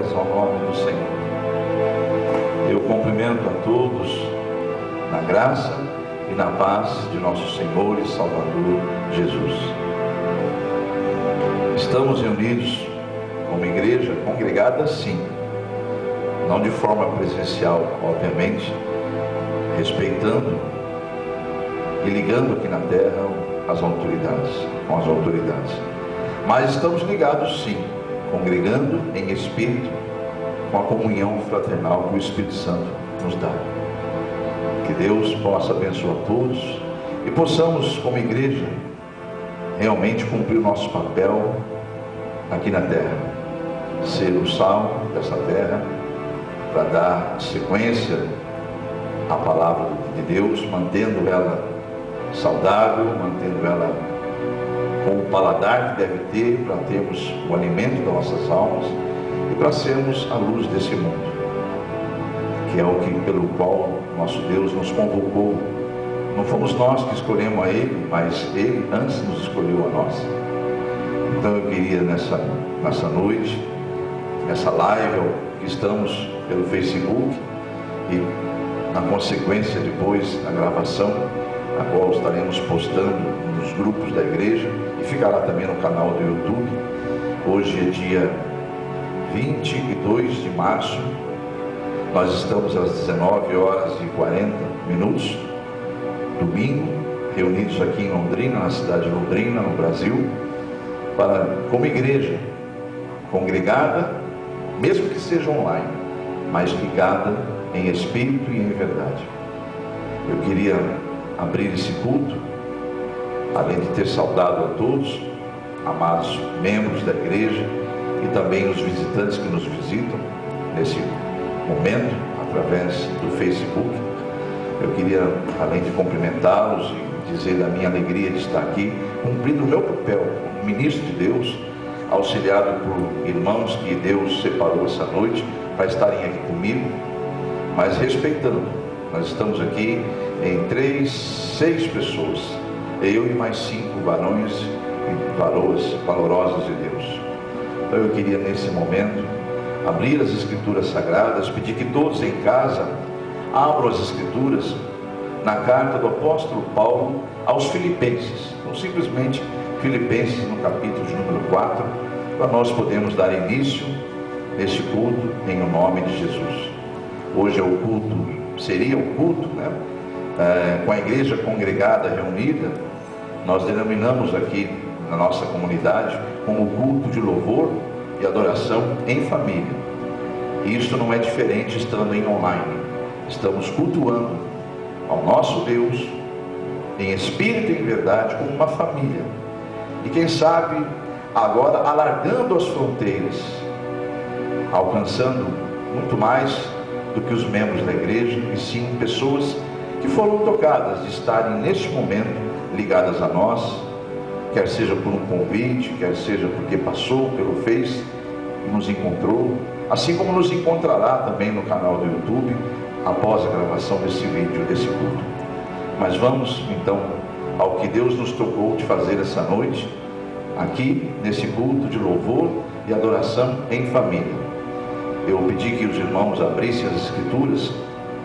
glórias ao nome do Senhor. Eu cumprimento a todos na graça e na paz de nosso Senhor e Salvador Jesus. Estamos reunidos como igreja congregada, sim, não de forma presencial, obviamente, respeitando e ligando aqui na terra com as autoridades, mas estamos ligados, sim, congregando em espírito, com a comunhão fraternal que o Espírito Santo nos dá. Que Deus possa abençoar todos e possamos, como igreja, realmente cumprir o nosso papel aqui na terra, ser o sal dessa terra, para dar sequência à palavra de Deus, mantendo ela saudável, mantendo ela com o paladar que deve ter, para termos o alimento das nossas almas e para sermos a luz desse mundo, que é o que, pelo qual nosso Deus nos convocou. Não fomos nós que escolhemos a Ele, mas Ele antes nos escolheu a nós. Então eu queria nessa noite, nessa live que estamos pelo Facebook e na consequência depois a gravação, a qual estaremos postando nos grupos da igreja e ficará também no canal do YouTube. Hoje é dia 22 de março, nós estamos às 19h40, domingo, reunidos aqui em Londrina, na cidade de Londrina, no Brasil, como igreja congregada, mesmo que seja online, mas ligada em espírito e em verdade. Eu queria abrir esse culto, além de ter saudado a todos, amados membros da igreja e também os visitantes que nos visitam nesse momento, através do Facebook. Eu queria, além de cumprimentá-los e dizer da minha alegria de estar aqui, cumprindo o meu papel como ministro de Deus, auxiliado por irmãos que Deus separou essa noite para estarem aqui comigo, mas respeitando. Nós estamos aqui em 6 pessoas, eu e mais 5 varões e varoas valorosas de Deus. Então eu queria nesse momento abrir as Escrituras Sagradas, pedir que todos em casa abram as Escrituras na carta do apóstolo Paulo aos Filipenses. Então simplesmente Filipenses no capítulo de número 4, para nós podermos dar início neste culto em o nome de Jesus. Hoje é o culto, seria o culto, né? Com a igreja congregada reunida, nós denominamos aqui na nossa comunidade como culto de louvor e adoração em família. E isso não é diferente estando em online. Estamos cultuando ao nosso Deus em espírito e em verdade como uma família. E quem sabe agora alargando as fronteiras, alcançando muito mais do que os membros da igreja, e sim pessoas que foram tocadas de estarem neste momento ligadas a nós, quer seja por um convite, quer seja porque passou pelo Face e nos encontrou, assim como nos encontrará também no canal do YouTube após a gravação desse vídeo, desse culto. Mas vamos então ao que Deus nos tocou de fazer essa noite aqui nesse culto de louvor e adoração em família. Eu pedi que os irmãos abrissem as Escrituras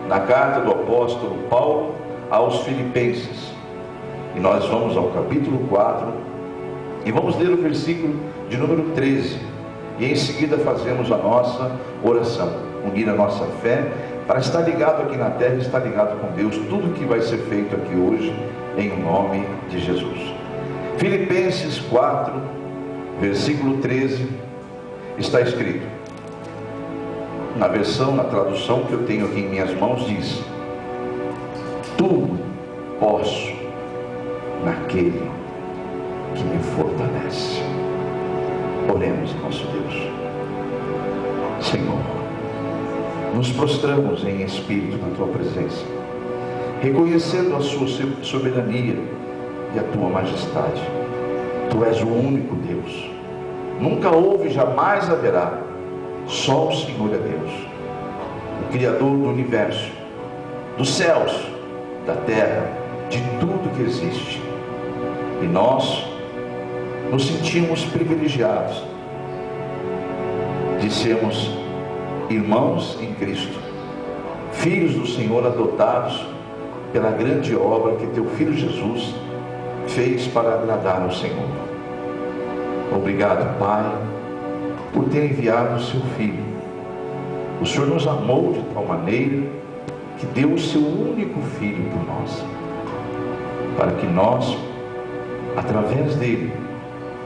na carta do apóstolo Paulo aos Filipenses, e nós vamos ao capítulo 4 e vamos ler o versículo de número 13, e em seguida fazemos a nossa oração, unir a nossa fé para estar ligado aqui na terra e estar ligado com Deus, tudo que vai ser feito aqui hoje em nome de Jesus. Filipenses 4, versículo 13, está escrito, na tradução que eu tenho aqui em minhas mãos, diz: tudo posso naquele que me fortalece. Oremos, nosso Deus. Senhor, nos prostramos em espírito na tua presença, reconhecendo a sua soberania e a tua majestade. Tu és o único Deus, nunca houve, jamais haverá. Só o Senhor é Deus, o Criador do universo, dos céus, da terra, de tudo que existe. E nós nos sentimos privilegiados de sermos irmãos em Cristo, filhos do Senhor adotados pela grande obra que teu Filho Jesus fez para agradar ao Senhor. Obrigado, Pai, por ter enviado o seu Filho. O Senhor nos amou de tal maneira que deu o seu único Filho por nós, para que nós, através dele,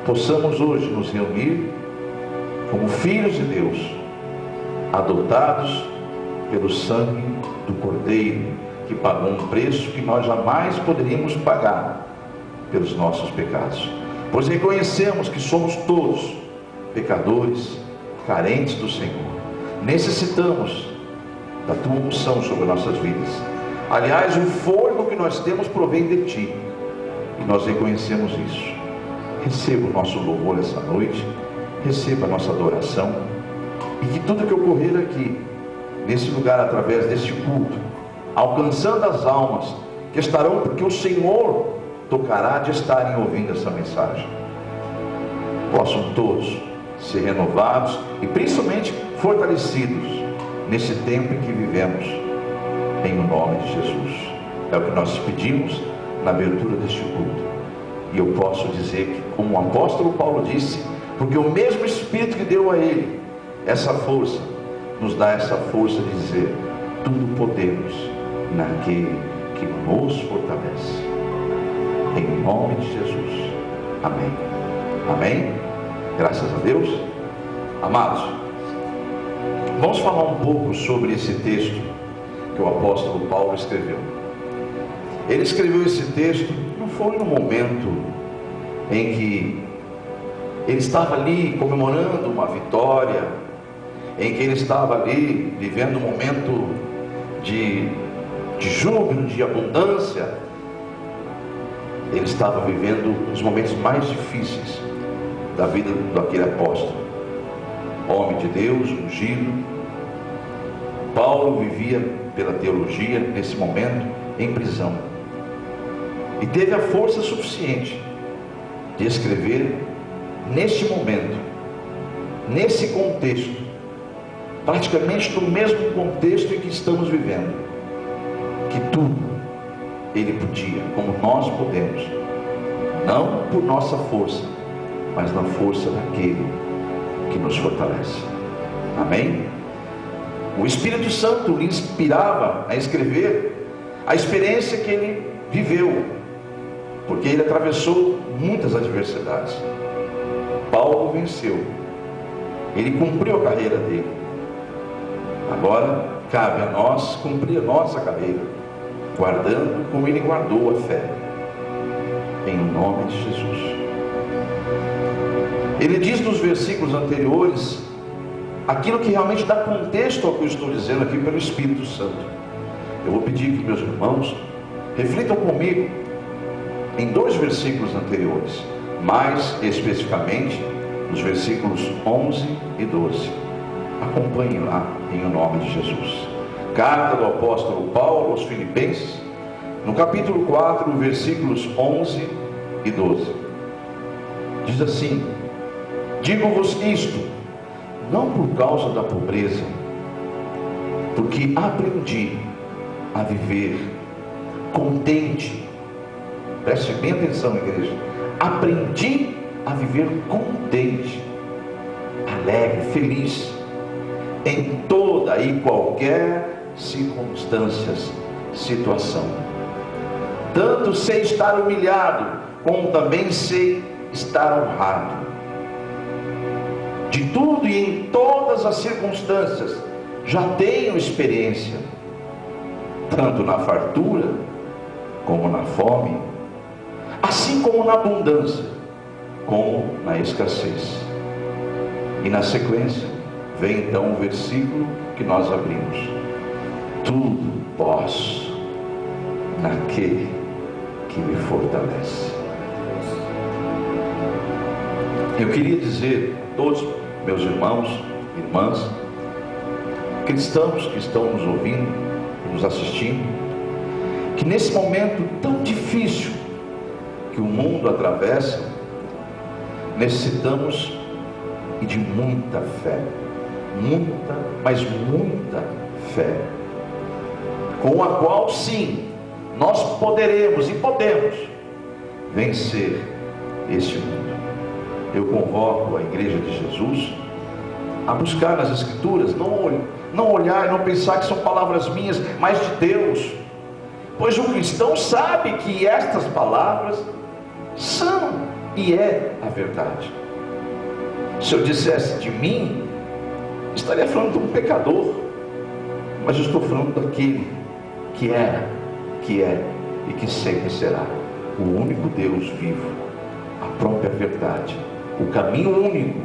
possamos hoje nos reunir como filhos de Deus, adotados pelo sangue do Cordeiro, que pagou um preço que nós jamais poderíamos pagar pelos nossos pecados, pois reconhecemos que somos todos pecadores, carentes do Senhor. Necessitamos da tua unção sobre nossas vidas. Aliás, o forno que nós temos provém de ti, e nós reconhecemos isso. Receba o nosso louvor essa noite, receba a nossa adoração, e que tudo que ocorrer aqui, nesse lugar, através deste culto, alcançando as almas que estarão, porque o Senhor tocará de estarem ouvindo essa mensagem, possam todos ser renovados e principalmente fortalecidos nesse tempo em que vivemos, em nome de Jesus. É o que nós pedimos na abertura deste culto. E eu posso dizer que, como o apóstolo Paulo disse, porque o mesmo Espírito que deu a ele essa força, nos dá essa força de dizer: tudo podemos naquele que nos fortalece. Em nome de Jesus. Amém. Amém. Graças a Deus. Amados, vamos falar um pouco sobre esse texto que o apóstolo Paulo escreveu. Ele escreveu esse texto, não foi no momento em que ele estava ali comemorando uma vitória, em que ele estava ali vivendo um momento de júbilo, de abundância. Ele estava vivendo os momentos mais difíceis da vida daquele apóstolo, homem de Deus, ungido. Paulo vivia pela teologia nesse momento em prisão, e teve a força suficiente de escrever neste momento, nesse contexto, praticamente no mesmo contexto em que estamos vivendo, que tudo ele podia, como nós podemos, não por nossa força, mas na força daquele que nos fortalece. Amém? O Espírito Santo lhe inspirava a escrever a experiência que ele viveu, porque ele atravessou muitas adversidades. Paulo venceu, ele cumpriu a carreira dele. Agora cabe a nós cumprir a nossa carreira, guardando como ele guardou a fé, em nome de Jesus. Ele diz nos versículos anteriores aquilo que realmente dá contexto ao que eu estou dizendo aqui pelo Espírito Santo. Eu vou pedir que meus irmãos reflitam comigo em 2 versículos anteriores, mais especificamente nos versículos 11 e 12. Acompanhem lá em nome de Jesus. Carta do apóstolo Paulo aos Filipenses, no capítulo 4, versículos 11 e 12. Diz assim: digo-vos isto, não por causa da pobreza, porque aprendi a viver contente. Preste bem atenção, igreja. Aprendi a viver contente, alegre, feliz, em toda e qualquer situação. Tanto sei estar humilhado, como também sei estar honrado. De tudo e em todas as circunstâncias já tenho experiência, tanto na fartura como na fome, assim como na abundância como na escassez. E na sequência vem então o versículo que nós abrimos: tudo posso naquele que me fortalece. Eu queria dizer a todos meus irmãos e irmãs, cristãos que estão nos ouvindo e nos assistindo, que nesse momento tão difícil que o mundo atravessa, necessitamos de muita fé. muita, mas muita fé, com a qual sim, nós poderemos e podemos vencer este mundo. Eu convoco a igreja de Jesus a buscar nas Escrituras, não olhar e não pensar que são palavras minhas, mas de Deus, pois o cristão sabe que estas palavras são e é a verdade. Se eu dissesse de mim, estaria falando de um pecador, mas eu estou falando daquele que era, que é e que sempre será o único Deus vivo, a própria verdade, o caminho único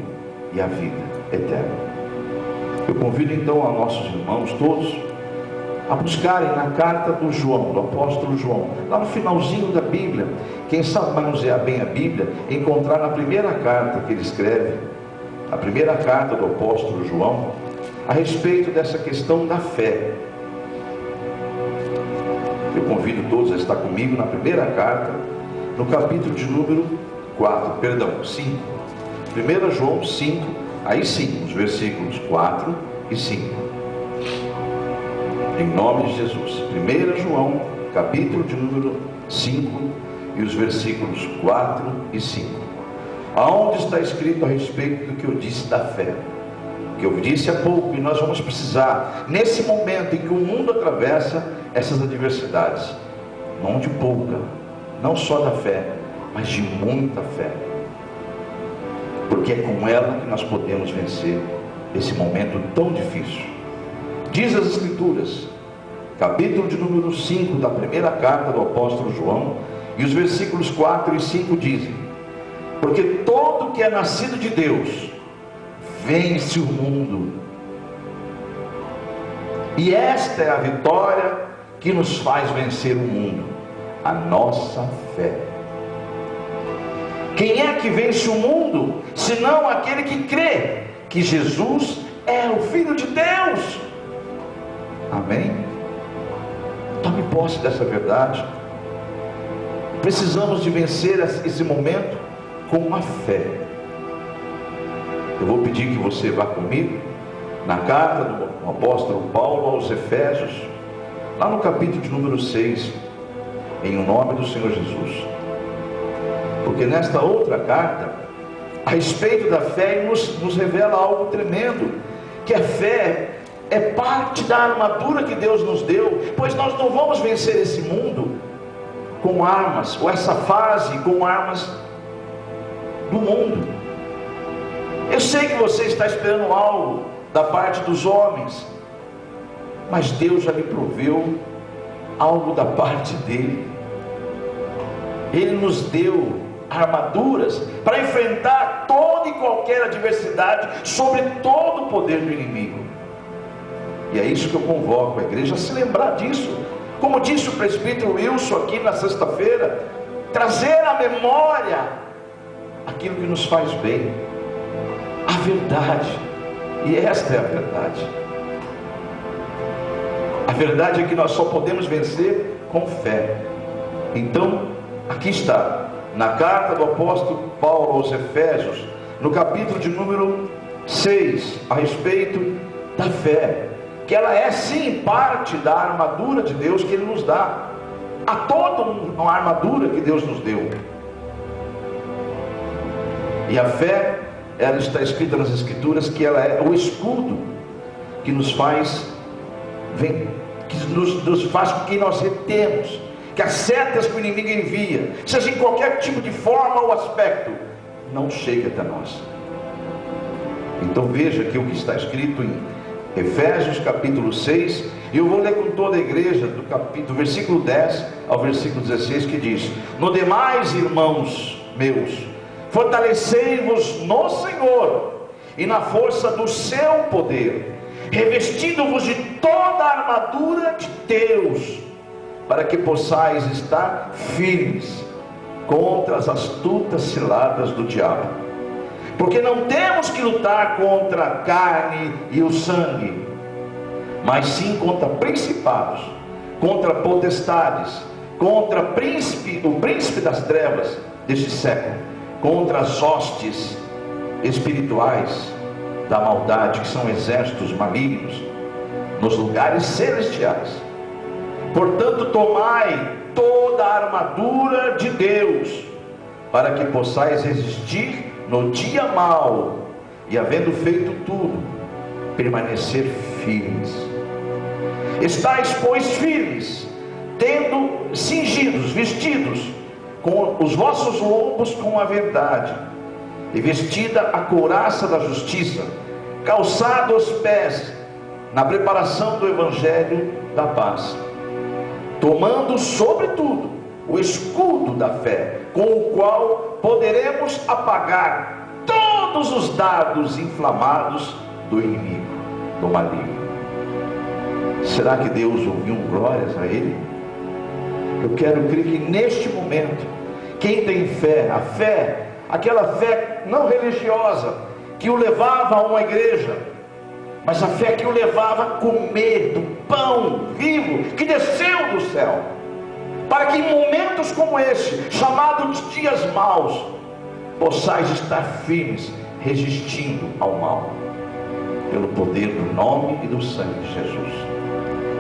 e a vida eterna. Eu convido então a nossos irmãos todos a buscarem na carta do João, do apóstolo João, lá no finalzinho da Bíblia. Quem sabe manusear bem a Bíblia, encontrar na primeira carta que ele escreve, a primeira carta do apóstolo João, a respeito dessa questão da fé. Eu convido todos a estar comigo na primeira carta, no capítulo de número 5. 1 João 5, aí sim, os versículos 4 e 5. Em nome de Jesus. 1 João, capítulo de número 5, e os versículos 4 e 5. Aonde está escrito a respeito do que eu disse da fé, que eu disse há pouco, e nós vamos precisar, nesse momento em que o mundo atravessa essas adversidades, não de pouca, não só da fé, mas de muita fé, porque é com ela que nós podemos vencer esse momento tão difícil. Diz as Escrituras, capítulo de número 5 da primeira carta do apóstolo João, e os versículos 4 e 5 dizem: porque todo que é nascido de Deus vence o mundo, e esta é a vitória que nos faz vencer o mundo, a nossa fé. Quem é que vence o mundo, senão aquele que crê que Jesus é o Filho de Deus? Amém? Tome posse dessa verdade. Precisamos de vencer esse momento com a fé. Eu vou pedir que você vá comigo na carta do apóstolo Paulo aos Efésios, lá no capítulo de número 6, em nome do Senhor Jesus. Porque nesta outra carta, a respeito da fé, nos revela algo tremendo, que a fé é parte da armadura que Deus nos deu, pois nós não vamos vencer esse mundo com armas, ou essa fase com armas do mundo. Eu sei que você está esperando algo da parte dos homens, mas Deus já lhe proveu algo da parte dele. Ele nos deu armaduras para enfrentar toda e qualquer adversidade, sobre todo o poder do inimigo. E é isso que eu convoco a igreja a se lembrar disso. Como disse o presbítero Wilson aqui na sexta-feira, trazer à memória aquilo que nos faz bem, a verdade. E esta é a verdade. A verdade é que nós só podemos vencer com fé. Então, aqui está, na carta do apóstolo Paulo aos Efésios, no capítulo de número 6, a respeito da fé, que ela é sim parte da armadura de Deus que Ele nos dá. Há toda uma armadura que Deus nos deu. E a fé, ela está escrita nas Escrituras que ela é o escudo que nos faz, nos faz com que nós retemos, que as setas que o inimigo envia, seja em qualquer tipo de forma ou aspecto, não chegue até nós. Então veja aqui o que está escrito em Efésios capítulo 6, e eu vou ler com toda a igreja do versículo 10 ao versículo 16, que diz: no demais, irmãos meus, fortalecei-vos no Senhor e na força do seu poder, revestindo-vos de toda a armadura de Deus, para que possais estar firmes contra as astutas ciladas do diabo. Porque não temos que lutar contra a carne e o sangue, mas sim contra principados, contra potestades, contra o príncipe das trevas deste século, contra as hostes espirituais da maldade, que são exércitos malignos, nos lugares celestiais. Portanto, tomai toda a armadura de Deus, para que possais resistir no dia mau, e havendo feito tudo, permanecer firmes. Estais, pois, firmes, tendo cingidos, vestidos com os vossos lombos com a verdade, e vestida a couraça da justiça, calçado os pés na preparação do evangelho da paz, tomando sobretudo o escudo da fé, com o qual poderemos apagar todos os dardos inflamados do inimigo, do maligno. Será que Deus ouviu glórias a ele? Eu quero crer que neste momento, quem tem fé, a fé, aquela fé não religiosa, que o levava a uma igreja, mas a fé que o levava a comer do pão vivo, que desceu do céu, para que em momentos como este, chamados dias maus, possais estar firmes, resistindo ao mal, pelo poder do nome e do sangue de Jesus.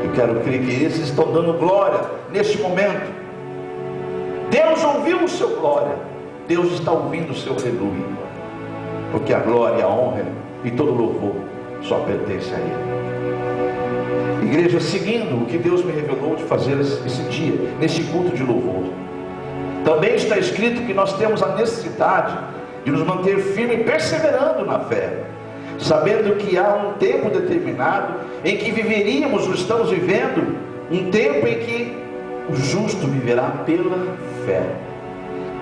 Eu quero crer que esses estão dando glória neste momento. Deus ouviu o seu glória, Deus está ouvindo o seu aleluia, porque a glória, a honra e todo o louvor só pertence a Ele. Igreja, seguindo o que Deus me revelou de fazer esse dia, nesse culto de louvor, também está escrito que nós temos a necessidade de nos manter firmes e perseverando na fé, sabendo que há um tempo determinado em que viveríamos, ou estamos vivendo, um tempo em que o justo viverá pela fé.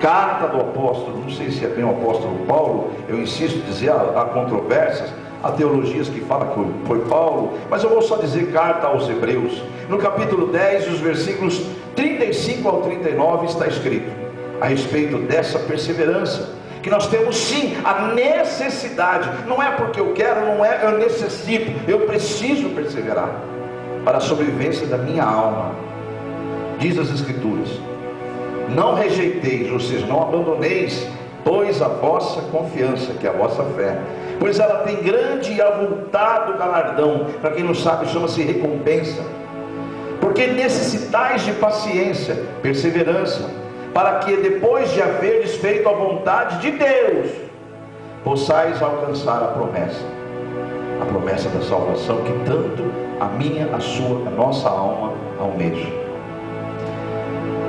Carta do apóstolo, não sei se é bem o apóstolo Paulo, eu insisto em dizer, há controvérsias, há teologias que falam que foi Paulo, mas eu vou só dizer carta aos Hebreus. No capítulo 10, os versículos 35 ao 39 está escrito a respeito dessa perseverança, que nós temos sim a necessidade, não é porque eu quero, não é eu necessito, eu preciso perseverar para a sobrevivência da minha alma. Diz as Escrituras: não rejeiteis, ou seja, não abandoneis, pois a vossa confiança, que é a vossa fé, pois ela tem grande e avultado galardão. Para quem não sabe, chama-se recompensa. Porque necessitais de paciência, perseverança, para que depois de haveres feito a vontade de Deus, possais alcançar a promessa da salvação, que tanto a minha, a sua, a nossa alma almeja.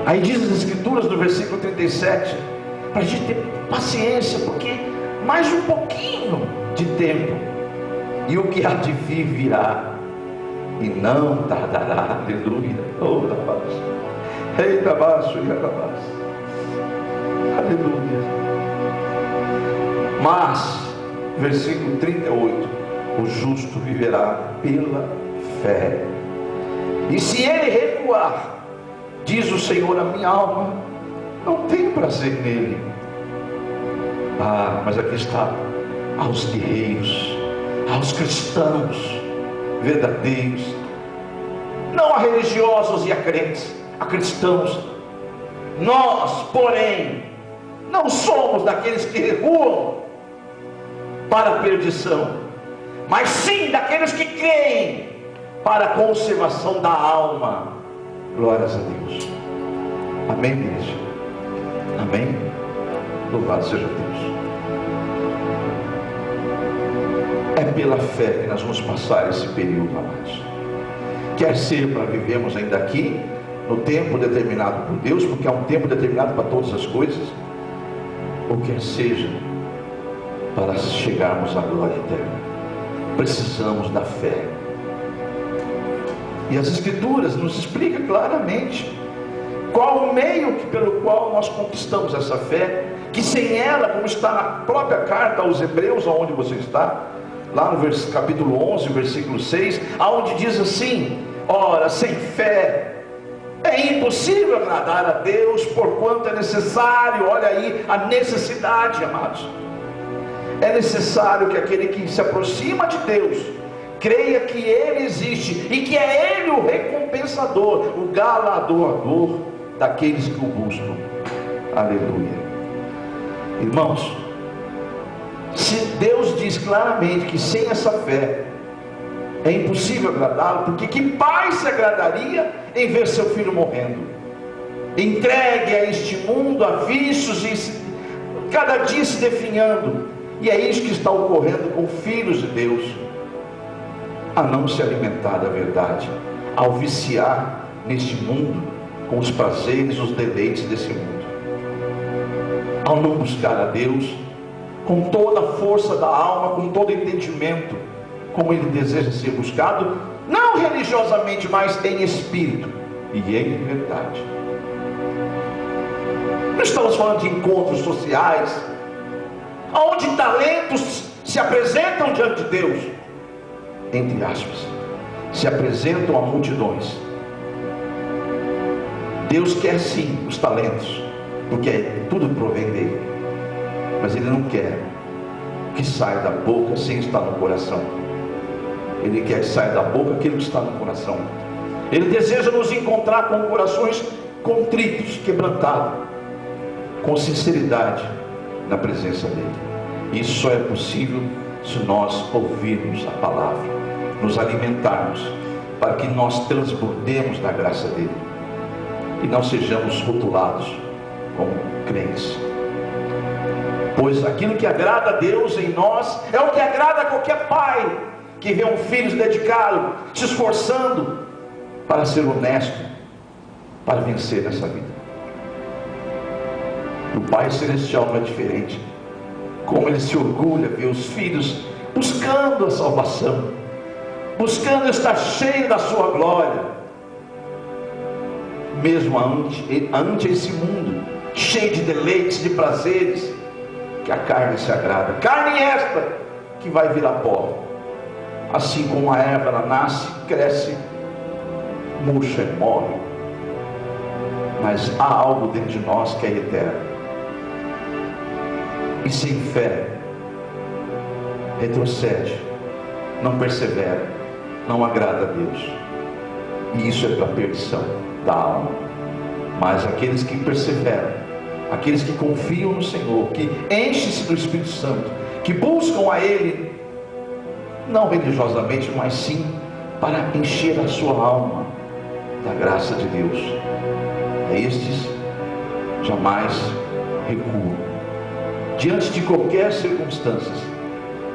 Aí diz as Escrituras no versículo 37, para a gente ter paciência, porque mais um pouquinho de tempo, e o que há de vir virá, e não tardará. Aleluia. Oh, rapaz. Eita, baixo e rapaz. Aleluia. Mas, versículo 38, o justo viverá pela fé, e se ele recuar, diz o Senhor, a minha alma não tem prazer nele. Mas aqui está, aos guerreiros, aos cristãos verdadeiros, não a religiosos e a crentes, a cristãos. Nós, porém, não somos daqueles que recuam para a perdição, mas sim daqueles que creem para a conservação da alma. Glórias a Deus. Amém, igreja? Amém? Louvado seja Deus. É pela fé que nós vamos passar esse período, amados. Quer ser para vivermos ainda aqui, no tempo determinado por Deus, porque há um tempo determinado para todas as coisas, ou quer seja para chegarmos à glória eterna. Precisamos da fé. E as Escrituras nos explicam claramente qual o meio pelo qual nós conquistamos essa fé, que sem ela, como está na própria carta aos Hebreus, aonde você está, lá no capítulo 11, versículo 6, aonde diz assim: ora, sem fé é impossível agradar a Deus, porquanto é necessário, olha aí a necessidade, amados, é necessário que aquele que se aproxima de Deus creia que Ele existe e que é Ele o recompensador, o galardoador daqueles que o buscam. Aleluia. Irmãos, Se Deus diz claramente que sem essa fé é impossível agradá-lo, porque que pai se agradaria em ver seu filho morrendo, entregue a este mundo, a vícios, e cada dia se definhando? E é isso que está ocorrendo com filhos de Deus, a não se alimentar da verdade, ao viciar neste mundo com os prazeres, os deleites desse mundo, ao não buscar a Deus com toda a força da alma, com todo entendimento, como Ele deseja ser buscado, não religiosamente, mas em espírito e em verdade. Não estamos falando de encontros sociais, onde talentos se apresentam diante de Deus, entre aspas, se apresentam a multidões. Deus quer sim os talentos, porque tudo provém dele, mas Ele não quer que saia da boca sem estar no coração. Ele quer que saia da boca aquilo que está no coração. Ele deseja nos encontrar com corações contritos, quebrantados, com sinceridade na presença dele. Isso só é possível se nós ouvirmos a palavra, nos alimentarmos, para que nós transbordemos da graça dele e não sejamos rotulados como crentes. Pois aquilo que agrada a Deus em nós é o que agrada a qualquer pai que vê um filho se dedicado, se esforçando para ser honesto, para vencer nessa vida. O Pai Celestial não é diferente. Como Ele se orgulha ver os filhos buscando a salvação, buscando estar cheio da sua glória, mesmo ante esse mundo cheio de deleites, de prazeres, que a carne se agrada. Carne esta que vai virar pó. Assim como a erva, ela nasce, cresce, murcha e morre, mas há algo dentro de nós que é eterno, e sem fé retrocede, não persevera, não agrada a Deus, e isso é para a perdição da alma. Mas aqueles que perseveram, aqueles que confiam no Senhor, que enchem-se do Espírito Santo, que buscam a Ele, não religiosamente, mas sim para encher a sua alma da graça de Deus, estes jamais recuam diante de qualquer circunstância,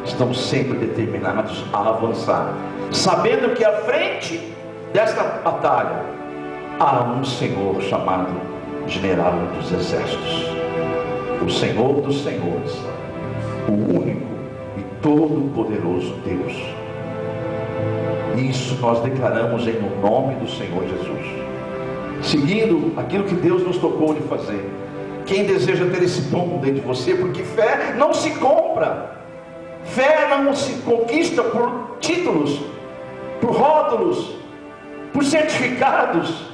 estão sempre determinados a avançar, sabendo que à frente desta batalha há um Senhor chamado General dos Exércitos, o Senhor dos Senhores, o único e todo-poderoso Deus. Isso nós declaramos em nome do Senhor Jesus, seguindo aquilo que Deus nos tocou de fazer. Quem deseja ter esse dom dentro de você, porque fé não se compra, fé não se conquista por títulos, por rótulos, por certificados.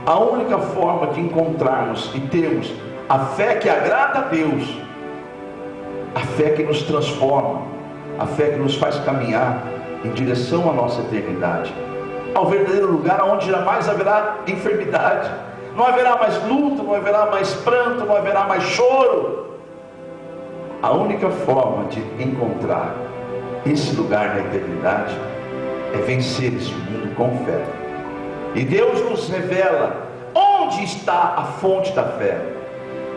A única forma de encontrarmos e termos a fé que agrada a Deus, a fé que nos transforma, a fé que nos faz caminhar em direção à nossa eternidade, ao verdadeiro lugar onde jamais haverá enfermidade, não haverá mais luto, não haverá mais pranto, não haverá mais choro. A única forma de encontrar esse lugar na eternidade é vencer esse mundo com fé. E Deus nos revela onde está a fonte da fé.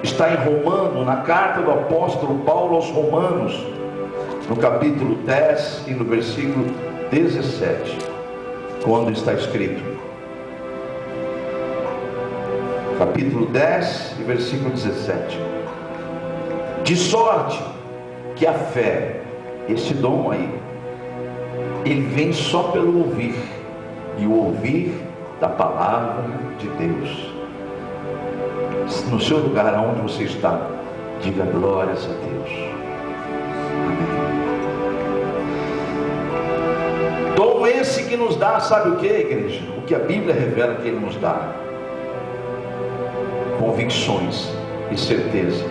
Está em Romanos, na carta do apóstolo Paulo aos Romanos, no capítulo 10 e no versículo 17, quando está escrito, capítulo 10 e versículo 17: de sorte que a fé, esse dom aí, ele vem só pelo ouvir, e o ouvir da palavra de Deus. No seu lugar, onde você está, diga glórias a Deus. Amém. Dom esse que nos dá, sabe o que, igreja? O que a Bíblia revela que Ele nos dá: convicções e certeza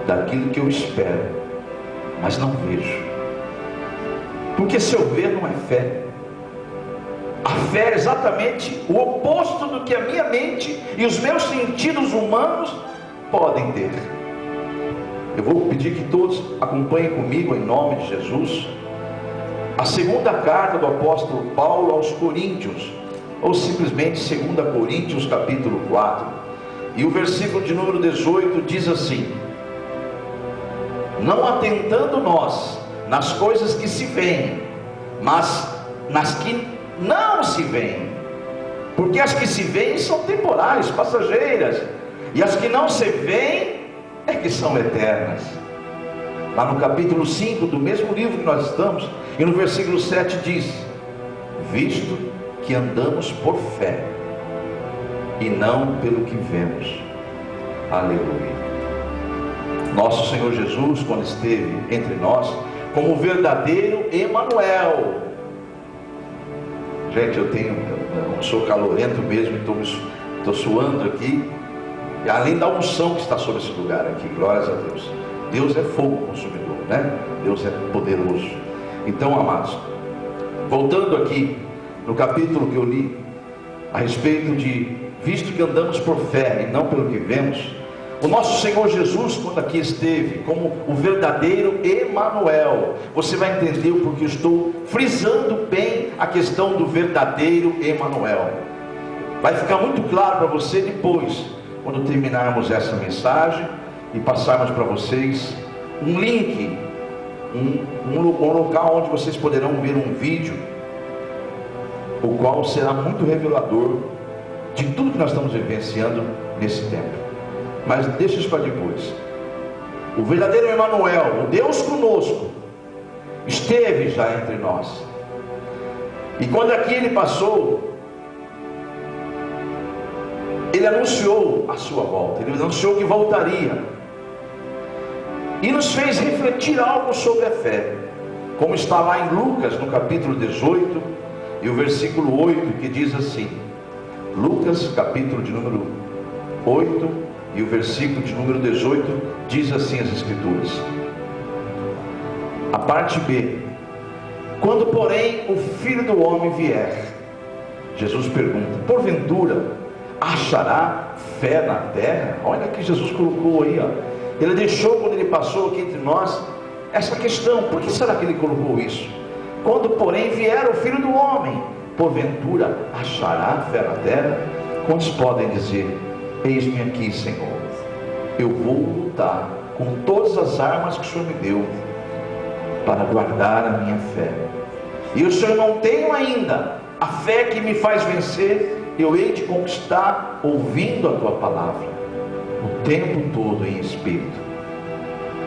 daquilo que eu espero, mas não vejo. Porque se eu ver, não é fé. A fé é exatamente o oposto do que a minha mente e os meus sentidos humanos podem ter. Eu vou pedir que todos acompanhem comigo, em nome de Jesus, a segunda carta do apóstolo Paulo aos Coríntios, ou simplesmente 2 Coríntios capítulo 4, e o versículo de número 18 diz assim: não atentando nós nas coisas que se veem, mas nas que não se veem, porque as que se veem são temporais, passageiras, e as que não se veem é que são eternas. Lá no capítulo 5 do mesmo livro que nós estamos, e no versículo 7 diz: visto que andamos por fé e não pelo que vemos. Aleluia. Nosso Senhor Jesus, quando esteve entre nós, como o verdadeiro Emanuel. Gente, eu sou calorento mesmo, estou suando aqui, e além da unção que está sobre esse lugar aqui, glórias a Deus. Deus é fogo consumidor, né? Deus é poderoso. Então, amados, voltando aqui no capítulo que eu li, a respeito de visto que andamos por fé e não pelo que vemos, o nosso Senhor Jesus, quando aqui esteve como o verdadeiro Emanuel, você vai entender o porquê eu estou frisando bem a questão do verdadeiro Emanuel. Vai ficar muito claro para você depois, quando terminarmos essa mensagem e passarmos para vocês um link, um local onde vocês poderão ver um vídeo, o qual será muito revelador de tudo que nós estamos vivenciando nesse tempo. Mas deixa isso para depois. O verdadeiro Emanuel, o Deus conosco, esteve já entre nós. E quando aqui ele passou, ele anunciou a sua volta, ele anunciou que voltaria, e nos fez refletir algo sobre a fé, como está lá em Lucas, no capítulo 18, e o versículo 8, que diz assim, Lucas, capítulo de número 8, e o versículo de número 18, diz assim as Escrituras, a parte B: quando porém o Filho do Homem vier, Jesus pergunta, porventura achará fé na terra? Olha que Jesus colocou aí, ó. Ele deixou, quando ele passou aqui entre nós, essa questão. Por que será que ele colocou isso? Quando porém vier o Filho do Homem, porventura achará fé na terra? Quantos podem dizer, eis-me aqui, Senhor, eu vou lutar com todas as armas que o Senhor me deu, para guardar a minha fé, e o Senhor não tenho ainda a fé que me faz vencer, eu hei de conquistar ouvindo a tua palavra, o tempo todo em espírito,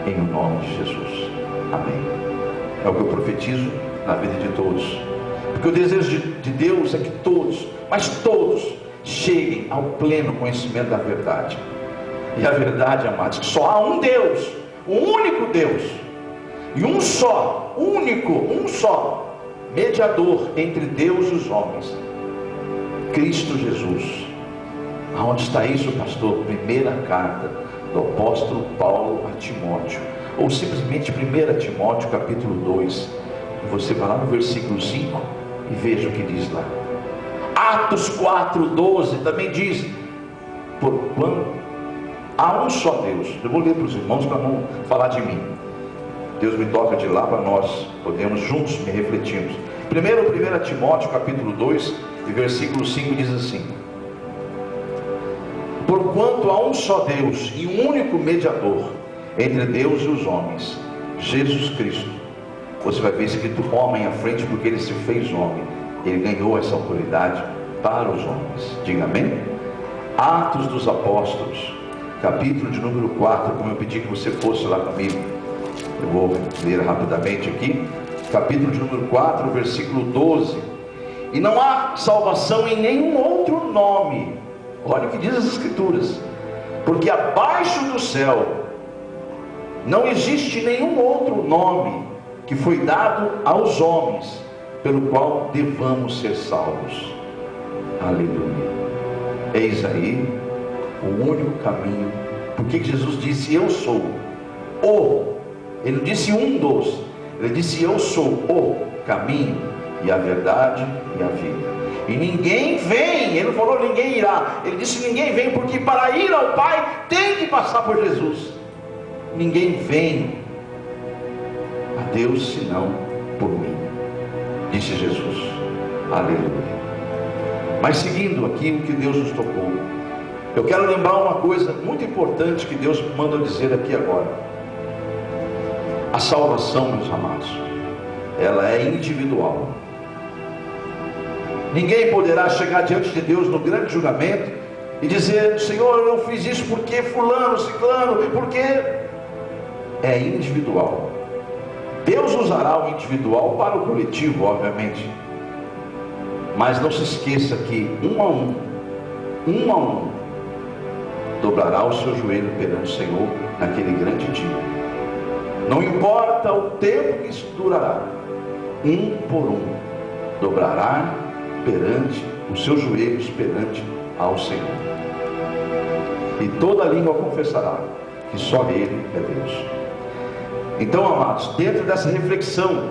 em nome de Jesus, amém. É o que eu profetizo na vida de todos, porque o desejo de Deus é que todos, mas todos, cheguem ao pleno conhecimento da verdade. E a verdade, amados, que só há um Deus, um único Deus, e um só, único, um só mediador entre Deus e os homens, Cristo Jesus. Aonde está isso, pastor? Primeira carta do apóstolo Paulo a Timóteo, ou simplesmente 1 Timóteo capítulo 2, e você vai lá no versículo 5 e veja o que diz lá. Atos 4:12 também diz, porquanto há um só Deus. Eu vou ler para os irmãos para não falar de mim, Deus me toca de lá para nós podemos juntos me refletirmos. 1 Timóteo capítulo 2 e versículo 5 diz assim, porquanto há um só Deus e um único mediador entre Deus e os homens, Jesus Cristo. Você vai ver escrito homem à frente, porque ele se fez homem, ele ganhou essa autoridade para os homens. Diga amém. Atos dos Apóstolos, capítulo de número 4, como eu pedi que você fosse lá comigo, eu vou ler rapidamente aqui, capítulo de número 4, versículo 12, e não há salvação em nenhum outro nome, olha o que diz as Escrituras, porque abaixo do céu não existe nenhum outro nome que foi dado aos homens, pelo qual devamos ser salvos. Aleluia. Eis aí o único caminho. Porque Jesus disse, eu sou o, ele não disse um dos, ele disse, eu sou o caminho e a verdade e a vida, e ninguém vem, ele não falou ninguém irá, ele disse ninguém vem, porque para ir ao Pai tem que passar por Jesus. ninguém vem a Deus senão por mim, disse Jesus. Aleluia. Mas seguindo aqui o que Deus nos tocou, eu quero lembrar uma coisa muito importante que Deus manda dizer aqui agora. A salvação, meus amados, ela é individual. Ninguém poderá chegar diante de Deus no grande julgamento e dizer: Senhor, eu não fiz isso porque fulano, ciclano, porque é individual. Deus usará o individual para o coletivo, obviamente, mas não se esqueça que um a um dobrará o seu joelho perante o Senhor naquele grande dia. Não importa o tempo que isso durará, um por um dobrará perante os seus joelhos perante ao Senhor, e toda língua confessará que só Ele é Deus. Então, amados, dentro dessa reflexão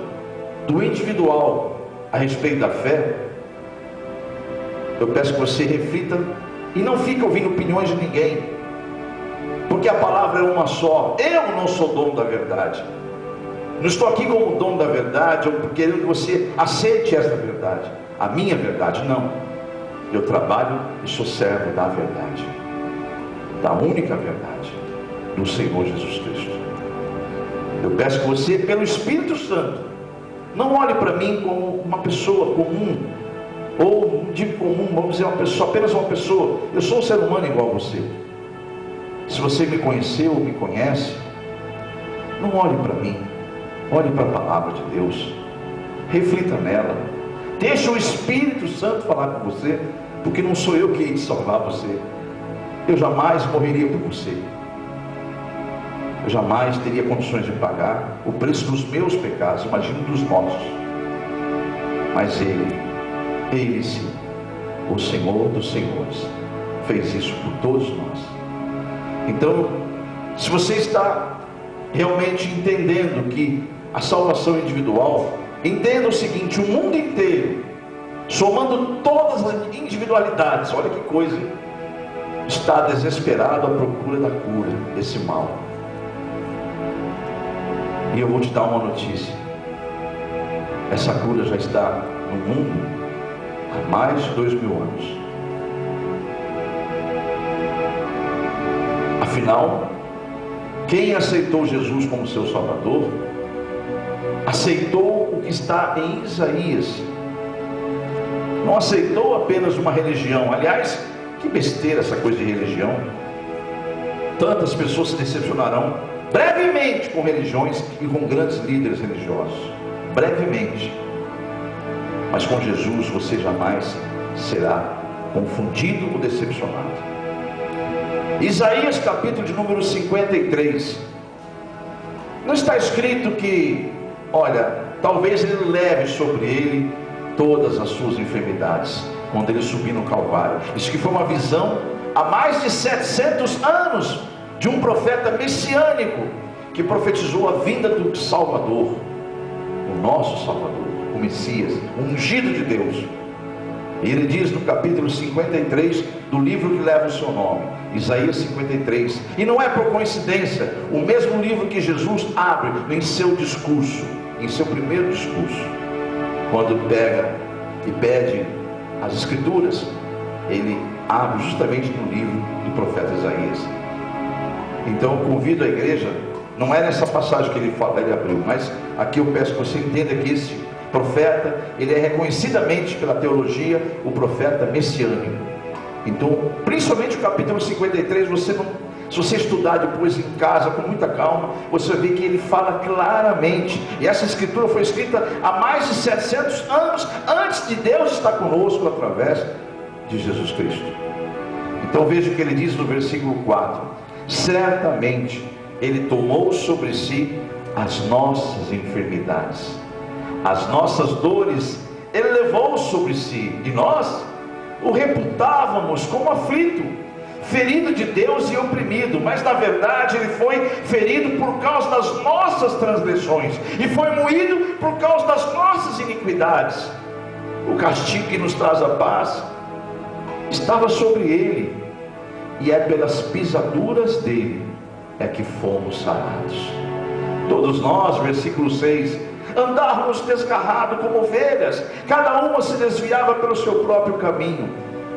do individual a respeito da fé, eu peço que você reflita e não fique ouvindo opiniões de ninguém, porque a palavra é uma só. Eu não sou dono da verdade, não estou aqui como dono da verdade ou querendo que você aceite essa verdade, a minha verdade. Não, eu trabalho e sou servo da verdade, da única verdade, do Senhor Jesus Cristo. Eu peço que você, pelo Espírito Santo, não olhe para mim como uma pessoa comum, ou de comum, vamos dizer, uma pessoa, apenas uma pessoa. Eu sou um ser humano igual a você. Se você me conheceu, me conhece, não olhe para mim, olhe para a palavra de Deus, reflita nela, deixa o Espírito Santo falar com você, porque não sou eu que hei de salvar você. Eu jamais morreria por você, eu jamais teria condições de pagar o preço dos meus pecados, imagino dos nossos. Mas Ele sim, o Senhor dos Senhores, fez isso por todos nós. Então, se você está realmente entendendo que a salvação é individual, entenda o seguinte: o mundo inteiro, somando todas as individualidades, olha que coisa, está desesperado à procura da cura desse mal. E eu vou te dar uma notícia: essa cura já está no mundo há mais de 2000 anos. Afinal, quem aceitou Jesus como seu Salvador, aceitou o que está em Isaías. Não aceitou apenas uma religião. Aliás, que besteira essa coisa de religião. Tantas pessoas se decepcionarão brevemente com religiões e com grandes líderes religiosos, brevemente. Mas com Jesus você jamais será confundido ou decepcionado. Isaías capítulo de número 53, não está escrito que, olha, talvez ele leve sobre ele todas as suas enfermidades quando ele subir no Calvário. Isso que foi uma visão há mais de 700 anos de um profeta messiânico que profetizou a vinda do Salvador, o nosso Salvador, o Messias, o ungido de Deus. E ele diz no capítulo 53 do livro que leva o seu nome, Isaías 53, e não é por coincidência, o mesmo livro que Jesus abre em seu discurso, em seu primeiro discurso, quando pega e pede as escrituras, ele abre justamente no livro do profeta Isaías. Então eu convido a igreja, não é nessa passagem que ele fala, ele abriu, mas aqui eu peço que você entenda que esse profeta, ele é reconhecidamente pela teologia o profeta messiânico. Então, principalmente o capítulo 53, se você estudar depois em casa com muita calma, você vai ver que ele fala claramente, e essa escritura foi escrita há mais de 700 anos antes de Deus estar conosco através de Jesus Cristo. Então veja o que ele diz no versículo 4: certamente ele tomou sobre si as nossas enfermidades, as nossas dores ele levou sobre si, e nós o reputávamos como aflito, ferido de Deus e oprimido, mas na verdade ele foi ferido por causa das nossas transgressões, e foi moído por causa das nossas iniquidades. O castigo que nos traz a paz estava sobre ele, e é pelas pisaduras dele é que fomos sarados. Todos nós, versículo 6, andávamos desgarrados como ovelhas, cada uma se desviava pelo seu próprio caminho,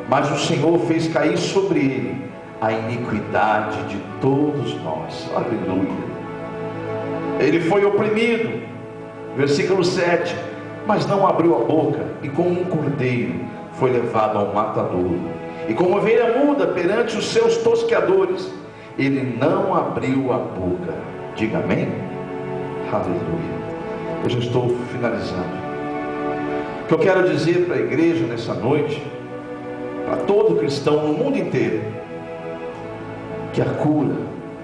mas o Senhor fez cair sobre ele a iniquidade de todos nós. Aleluia. Ele foi oprimido, versículo 7, mas não abriu a boca, e como um cordeiro foi levado ao matadouro, e como ovelha muda perante os seus tosqueadores, ele não abriu a boca. Diga amém. Aleluia. Eu já estou finalizando. O que eu quero dizer para a igreja nessa noite, para todo cristão no mundo inteiro, que a cura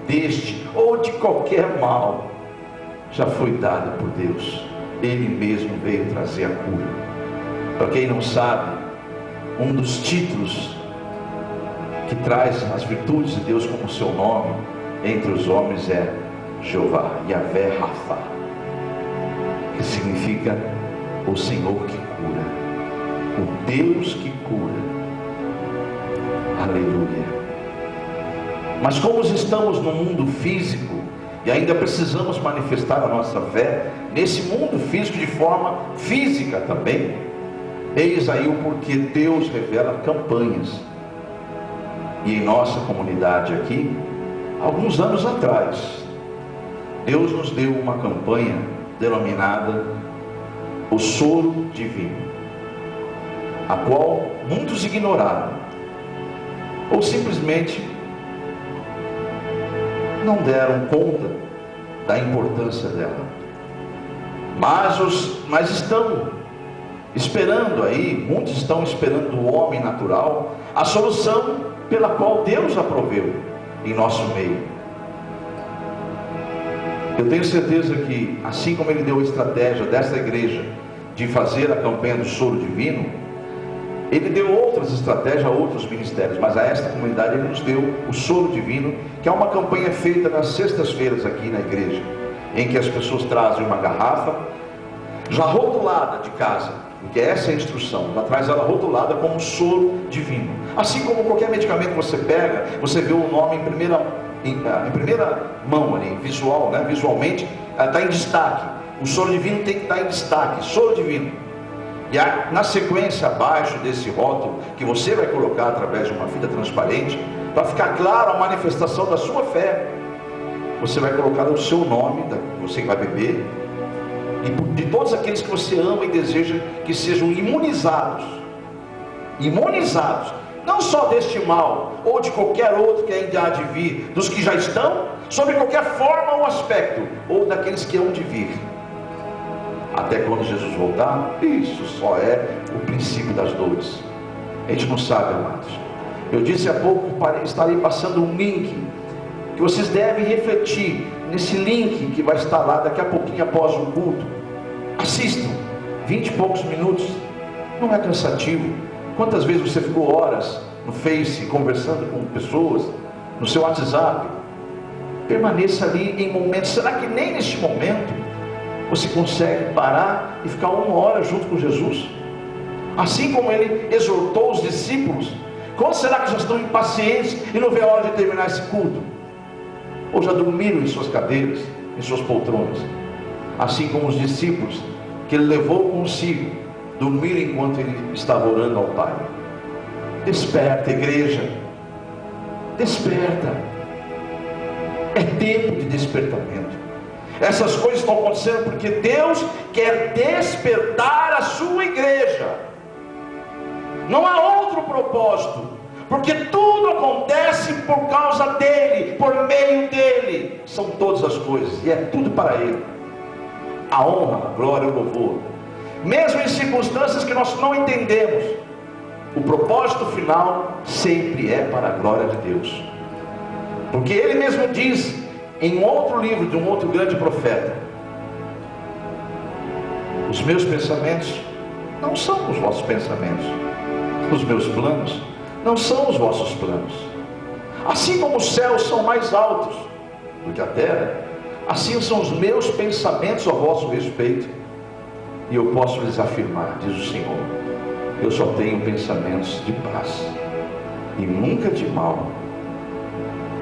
deste ou de qualquer mal já foi dada por Deus. Ele mesmo veio trazer a cura. Para quem não sabe, um dos títulos que traz as virtudes de Deus como seu nome entre os homens é Jeová, Yahvé Rafa, que significa o Senhor que cura, o Deus que cura. Aleluia. Mas como estamos no mundo físico e ainda precisamos manifestar a nossa fé nesse mundo físico de forma física também, eis aí o porquê Deus revela campanhas. E em nossa comunidade aqui, alguns anos atrás, Deus nos deu uma campanha denominada o Soro Divino, a qual muitos ignoraram, ou simplesmente não deram conta da importância dela. Mas estão esperando aí, muitos estão esperando do homem natural a solução pela qual Deus a proveu em nosso meio. Eu tenho certeza que, assim como Ele deu a estratégia dessa igreja de fazer a campanha do Soro Divino, Ele deu outras estratégias a outros ministérios, mas a esta comunidade Ele nos deu o Soro Divino, que é uma campanha feita nas sextas-feiras aqui na igreja, em que as pessoas trazem uma garrafa já rotulada de casa, porque essa é a instrução, ela traz ela rotulada como Soro Divino. Assim como qualquer medicamento que você pega, você vê o nome em primeira mão ali, visual, né? Visualmente está em destaque. O Soro Divino tem que estar em destaque, Soro Divino. E na sequência, abaixo desse rótulo, que você vai colocar através de uma fita transparente, para ficar claro a manifestação da sua fé, você vai colocar o seu nome, você que vai beber, e de todos aqueles que você ama e deseja que sejam imunizados, não só deste mal, ou de qualquer outro que ainda há de vir, dos que já estão, sobre qualquer forma ou aspecto, ou daqueles que hão de vir, até quando Jesus voltar. Isso só é o princípio das dores. A gente não sabe, amados. Eu disse há pouco, estarei passando um link, que vocês devem refletir nesse link que vai estar lá daqui a pouquinho após o culto. Assistam, 20 e poucos minutos, não é cansativo. Quantas vezes você ficou horas no Face, conversando com pessoas, no seu WhatsApp? Permaneça ali em momentos. Será que nem neste momento você consegue parar e ficar uma hora junto com Jesus? Assim como Ele exortou os discípulos, quando será que já estão impacientes e não vê a hora de terminar esse culto? Ou já dormiram em suas cadeiras, em suas poltronas? Assim como os discípulos que Ele levou consigo, dormiram enquanto Ele estava orando ao Pai. Desperta, igreja, desperta. É tempo de despertamento. Essas coisas estão acontecendo porque Deus quer despertar a sua igreja. Não há outro propósito, porque tudo acontece por causa dele, por meio dele. São todas as coisas, e é tudo para ele. A honra, a glória e o louvor, mesmo em circunstâncias que nós não entendemos, o propósito final sempre é para a glória de Deus. Porque ele mesmo diz em um outro livro de um outro grande profeta: os meus pensamentos não são os vossos pensamentos, os meus planos não são os vossos planos. Assim como os céus são mais altos do que a terra, assim são os meus pensamentos a vosso respeito. E eu posso lhes afirmar, diz o Senhor, eu só tenho pensamentos de paz e nunca de mal,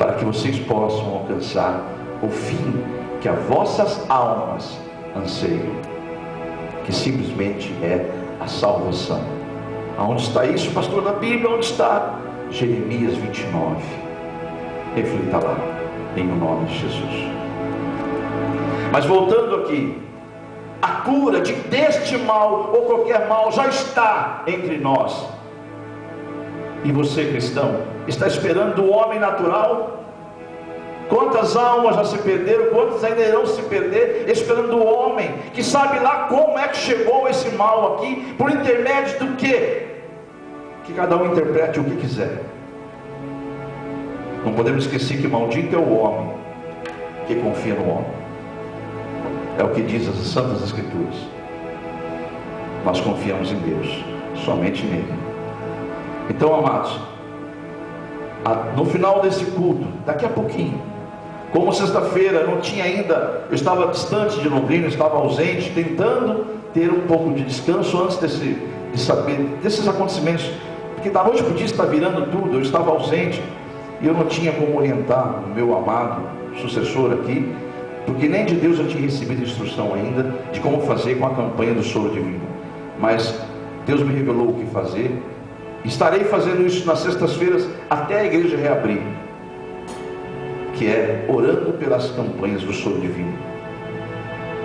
para que vocês possam alcançar o fim que as vossas almas anseiam, que simplesmente é a salvação. Aonde está isso, pastor? Na Bíblia. Onde está? Jeremias 29. Reflita lá, em nome de Jesus. Mas voltando aqui, a cura deste mal ou qualquer mal já está entre nós. E você, cristão, está esperando do homem natural? Quantas almas já se perderam, quantas ainda irão se perder, esperando o homem, que sabe lá como é que chegou esse mal aqui, por intermédio do quê? Que cada um interprete o que quiser. Não podemos esquecer que maldito é o homem que confia no homem. É o que diz as Santas Escrituras. Nós confiamos em Deus, somente nele. Então, amados, no final desse culto, daqui a pouquinho, como sexta-feira não tinha ainda, eu estava distante de Londrina, estava ausente, tentando ter um pouco de descanso antes de saber desses acontecimentos, porque da noite para o dia está virando tudo. Eu estava ausente e eu não tinha como orientar o meu amado sucessor aqui, porque nem de Deus eu tinha recebido instrução ainda de como fazer com a campanha do soro divino. Mas Deus me revelou o que fazer. Estarei fazendo isso nas sextas-feiras até a igreja reabrir, que é orando pelas campanhas do soro divino.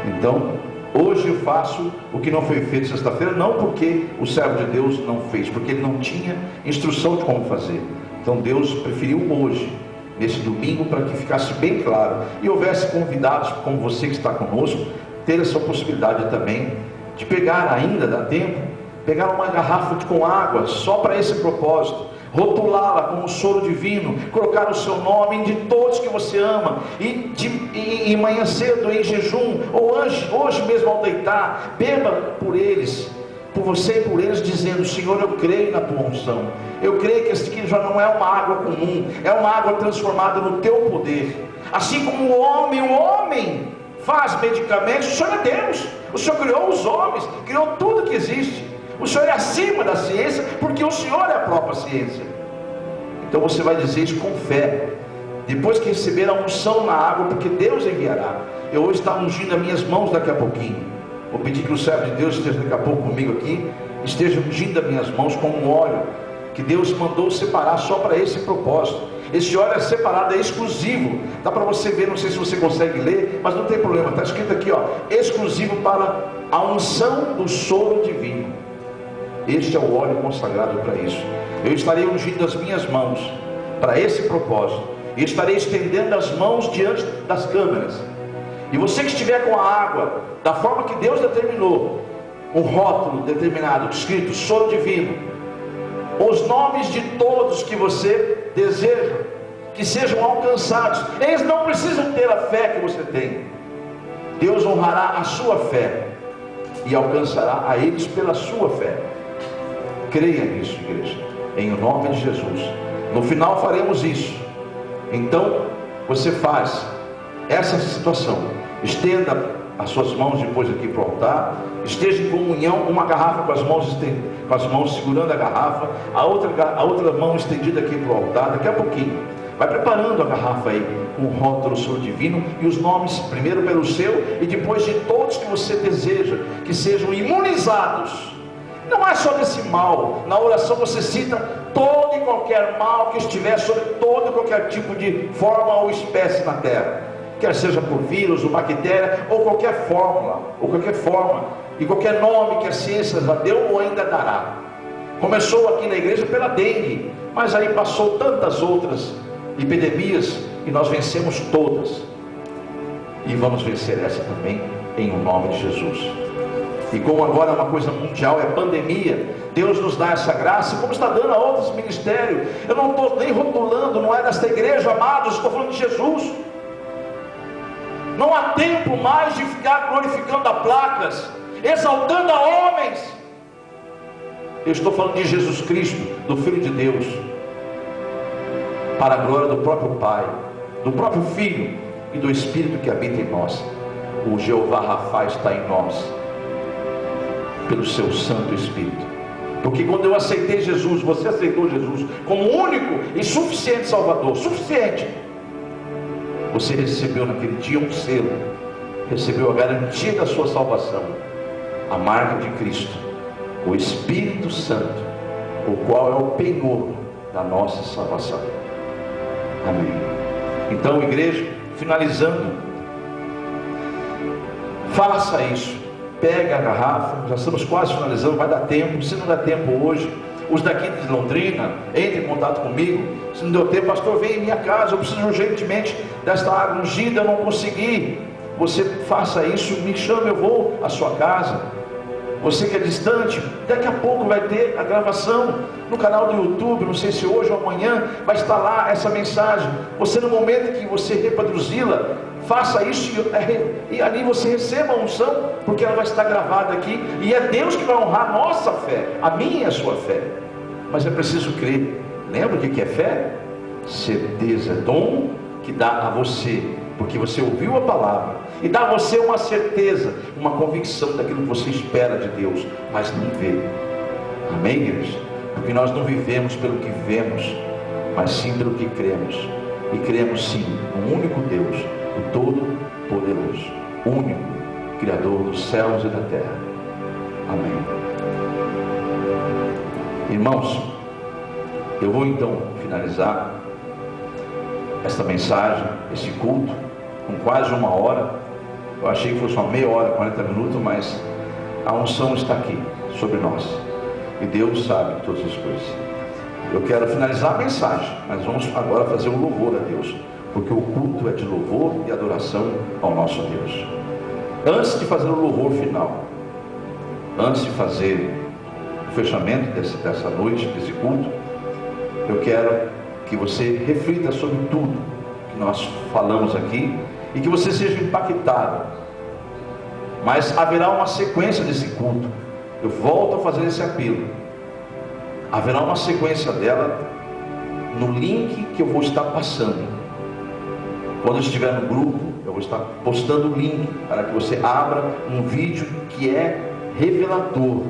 Então, hoje eu faço o que não foi feito sexta-feira, não porque o servo de Deus não fez, porque ele não tinha instrução de como fazer. Então Deus preferiu hoje, nesse domingo, para que ficasse bem claro e houvesse convidados como você que está conosco, ter essa possibilidade também de pegar, ainda dá tempo, pegar uma garrafa com água só para esse propósito, rotulá-la como soro divino, colocar o seu nome de todos que você ama, e manhã cedo em jejum, ou hoje mesmo ao deitar, beba por eles, por você e por eles, dizendo: Senhor, eu creio na tua unção, eu creio que esse aqui já não é uma água comum, é uma água transformada no teu poder. Assim como o homem faz medicamentos, o Senhor é Deus, o Senhor criou os homens, criou tudo que existe. O Senhor é acima da ciência, porque o Senhor é a própria ciência. Então você vai dizer isso com fé, depois que receber a unção na água, porque Deus enviará. Eu hoje estou ungindo as minhas mãos daqui a pouquinho. Vou pedir que o servo de Deus esteja daqui a pouco comigo aqui, esteja ungindo as minhas mãos com um óleo que Deus mandou separar só para esse propósito. Esse óleo é separado, é exclusivo. Dá para você ver, não sei se você consegue ler, mas não tem problema, está escrito aqui, ó, exclusivo para a unção do soro divino. Este é o óleo consagrado para isso. Eu estarei ungindo as minhas mãos para esse propósito, e estarei estendendo as mãos diante das câmeras. E você que estiver com a água da forma que Deus determinou, um rótulo determinado, escrito soro divino, os nomes de todos que você deseja que sejam alcançados, eles não precisam ter a fé que você tem. Deus honrará a sua fé e alcançará a eles pela sua fé. Creia nisso, igreja, em nome de Jesus. No final faremos isso. Então você faz essa situação, estenda as suas mãos depois aqui para o altar, esteja em comunhão, uma garrafa com as mãos segurando a garrafa, a outra mão estendida aqui para o altar. Daqui a pouquinho vai preparando a garrafa aí com o rótulo soro divino e os nomes, primeiro pelo seu e depois de todos que você deseja que sejam imunizados. Não é só desse mal. Na oração você cita todo e qualquer mal que estiver sobre todo e qualquer tipo de forma ou espécie na terra, quer seja por vírus ou bactéria, ou qualquer forma, e qualquer nome que a ciência já deu ou ainda dará. Começou aqui na igreja pela dengue, mas aí passou tantas outras epidemias e nós vencemos todas, e vamos vencer essa também em nome de Jesus. E como agora uma coisa mundial é pandemia, Deus nos dá essa graça, como está dando a outros ministérios. Eu não estou nem rotulando, não é desta igreja, amados, estou falando de Jesus. Não há tempo mais de ficar glorificando a placas, exaltando a homens. Eu estou falando de Jesus Cristo, do Filho de Deus, para a glória do próprio Pai, do próprio Filho e do Espírito que habita em nós. O Jeová Rafa está em nós, pelo seu Santo Espírito. Porque quando eu aceitei Jesus, você aceitou Jesus como único e suficiente Salvador, suficiente, você recebeu naquele dia um selo, recebeu a garantia da sua salvação, a marca de Cristo, o Espírito Santo, o qual é o penhor da nossa salvação. Amém. Então, igreja, finalizando, faça isso. Pega a garrafa, já estamos quase finalizando, vai dar tempo. Se não der tempo hoje, os daqui de Londrina, entre em contato comigo. Se não deu tempo, pastor, vem em minha casa, eu preciso urgentemente desta água ungida, eu não consegui. Você faça isso, me chame, eu vou à sua casa. Você que é distante, daqui a pouco vai ter a gravação no canal do YouTube, não sei se hoje ou amanhã, vai estar lá essa mensagem. Você, no momento que você reproduzi-la, faça isso e ali você receba a unção, porque ela vai estar gravada aqui, e é Deus que vai honrar a nossa fé, a minha e a sua fé. Mas é preciso crer. Lembra o que é fé? Certeza, é dom que dá a você, porque você ouviu a palavra, e dá a você uma certeza, uma convicção daquilo que você espera de Deus, mas não vê. Amém, igreja? Porque nós não vivemos pelo que vemos, mas sim pelo que cremos. E cremos sim no único Deus, o Todo-Poderoso, único, Criador dos céus e da terra. Amém. Irmãos, eu vou então finalizar esta mensagem, esse culto, com quase 1 hora. Eu achei que fosse uma meia hora, 40 minutos, mas a unção está aqui sobre nós, e Deus sabe todas as coisas. Eu quero finalizar a mensagem, mas vamos agora fazer um louvor a Deus, porque o culto é de louvor e adoração ao nosso Deus. Antes de fazer o louvor final, antes de fazer o fechamento dessa noite, desse culto, eu quero que você reflita sobre tudo que nós falamos aqui, e que você seja impactado. Mas haverá uma sequência desse culto. Eu volto a fazer esse apelo. Haverá uma sequência dela no link que eu vou estar passando. Quando eu estiver no grupo, eu vou estar postando o link para que você abra um vídeo que é revelador.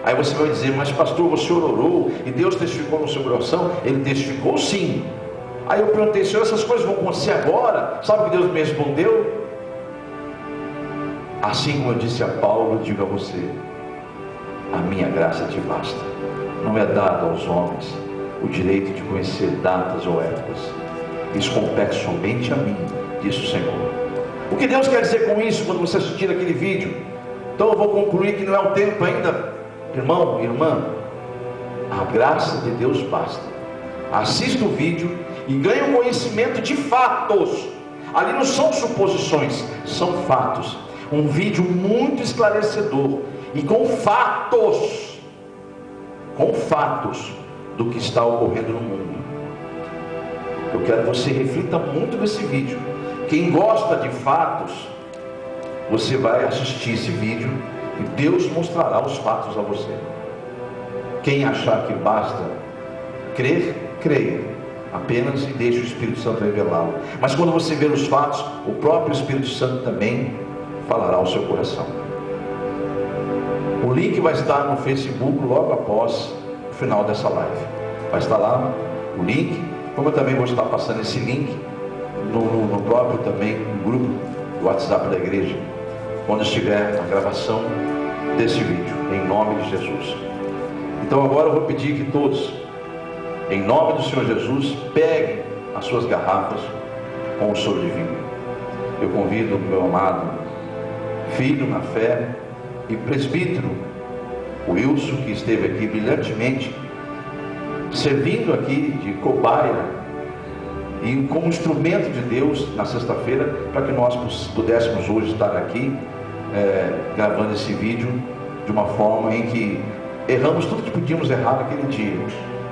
Aí você vai dizer, mas pastor, você orou e Deus testificou no seu coração? Ele testificou sim. Aí eu perguntei, Senhor, essas coisas vão acontecer agora? Sabe o que Deus me respondeu? Assim como eu disse a Paulo, eu digo a você, a minha graça te basta. Não é dado aos homens o direito de conhecer datas ou épocas. Isso compete somente a mim, disse o Senhor. O que Deus quer dizer com isso quando você assistir aquele vídeo? Então eu vou concluir que não é o tempo ainda. Irmão, irmã, a graça de Deus basta. Assista o vídeo e ganhe um conhecimento de fatos. Ali não são suposições, são fatos. Um vídeo muito esclarecedor e com fatos do que está ocorrendo no mundo. Eu quero que você reflita muito nesse vídeo. Quem gosta de fatos, você vai assistir esse vídeo e Deus mostrará os fatos a você. Quem achar que basta crer, creia apenas e deixe o Espírito Santo revelá-lo. Mas quando você ver os fatos, o próprio Espírito Santo também falará ao seu coração. O link vai estar no Facebook logo após o final dessa live. Vai estar lá o link, como eu também vou estar passando esse link no próprio também no grupo do WhatsApp da igreja, quando estiver a gravação desse vídeo, em nome de Jesus. Então agora eu vou pedir que todos, em nome do Senhor Jesus, peguem as suas garrafas com o soro divino. Eu convido o meu amado filho na fé e presbítero Wilson, que esteve aqui brilhantemente, servindo aqui de cobaia e como instrumento de Deus na sexta-feira, para que nós pudéssemos hoje estar aqui gravando esse vídeo de uma forma em que erramos tudo que podíamos errar naquele dia,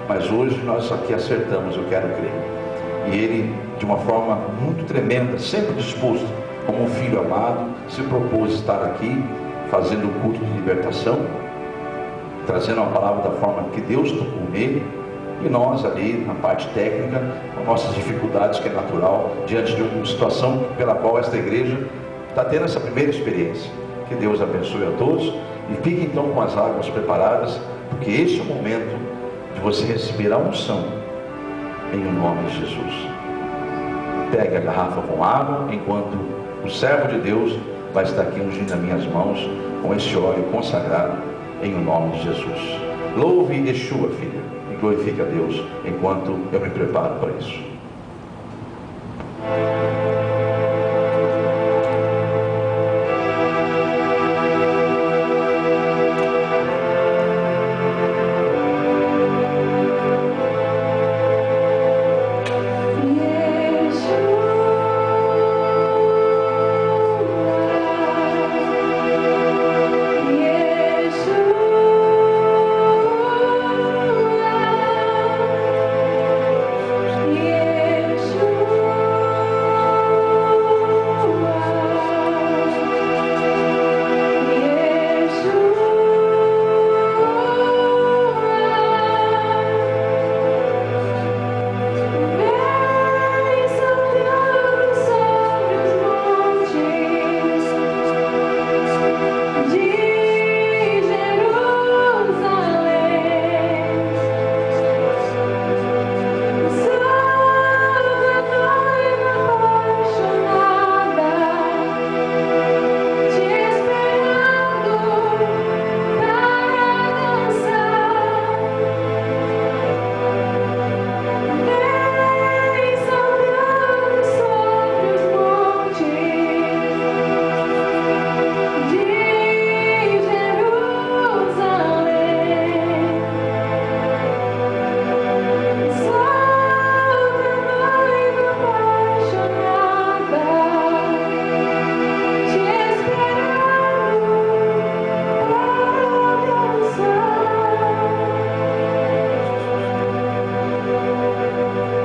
mas hoje nós aqui acertamos, eu quero crer. E ele, de uma forma muito tremenda, sempre disposto, como um filho amado, se propôs estar aqui fazendo o culto de libertação, trazendo a palavra da forma que Deus tocou nele, e nós ali na parte técnica, com nossas dificuldades, que é natural, diante de uma situação pela qual esta igreja está tendo essa primeira experiência. Que Deus abençoe a todos, e fique então com as águas preparadas, porque este é o momento de você receber a unção, em nome de Jesus. pegue a garrafa com água, enquanto o servo de Deus vai estar aqui ungindo as minhas mãos com esse óleo consagrado em o nome de Jesus. Louve Yeshua, filha, e glorifique a Deus enquanto eu me preparo para isso.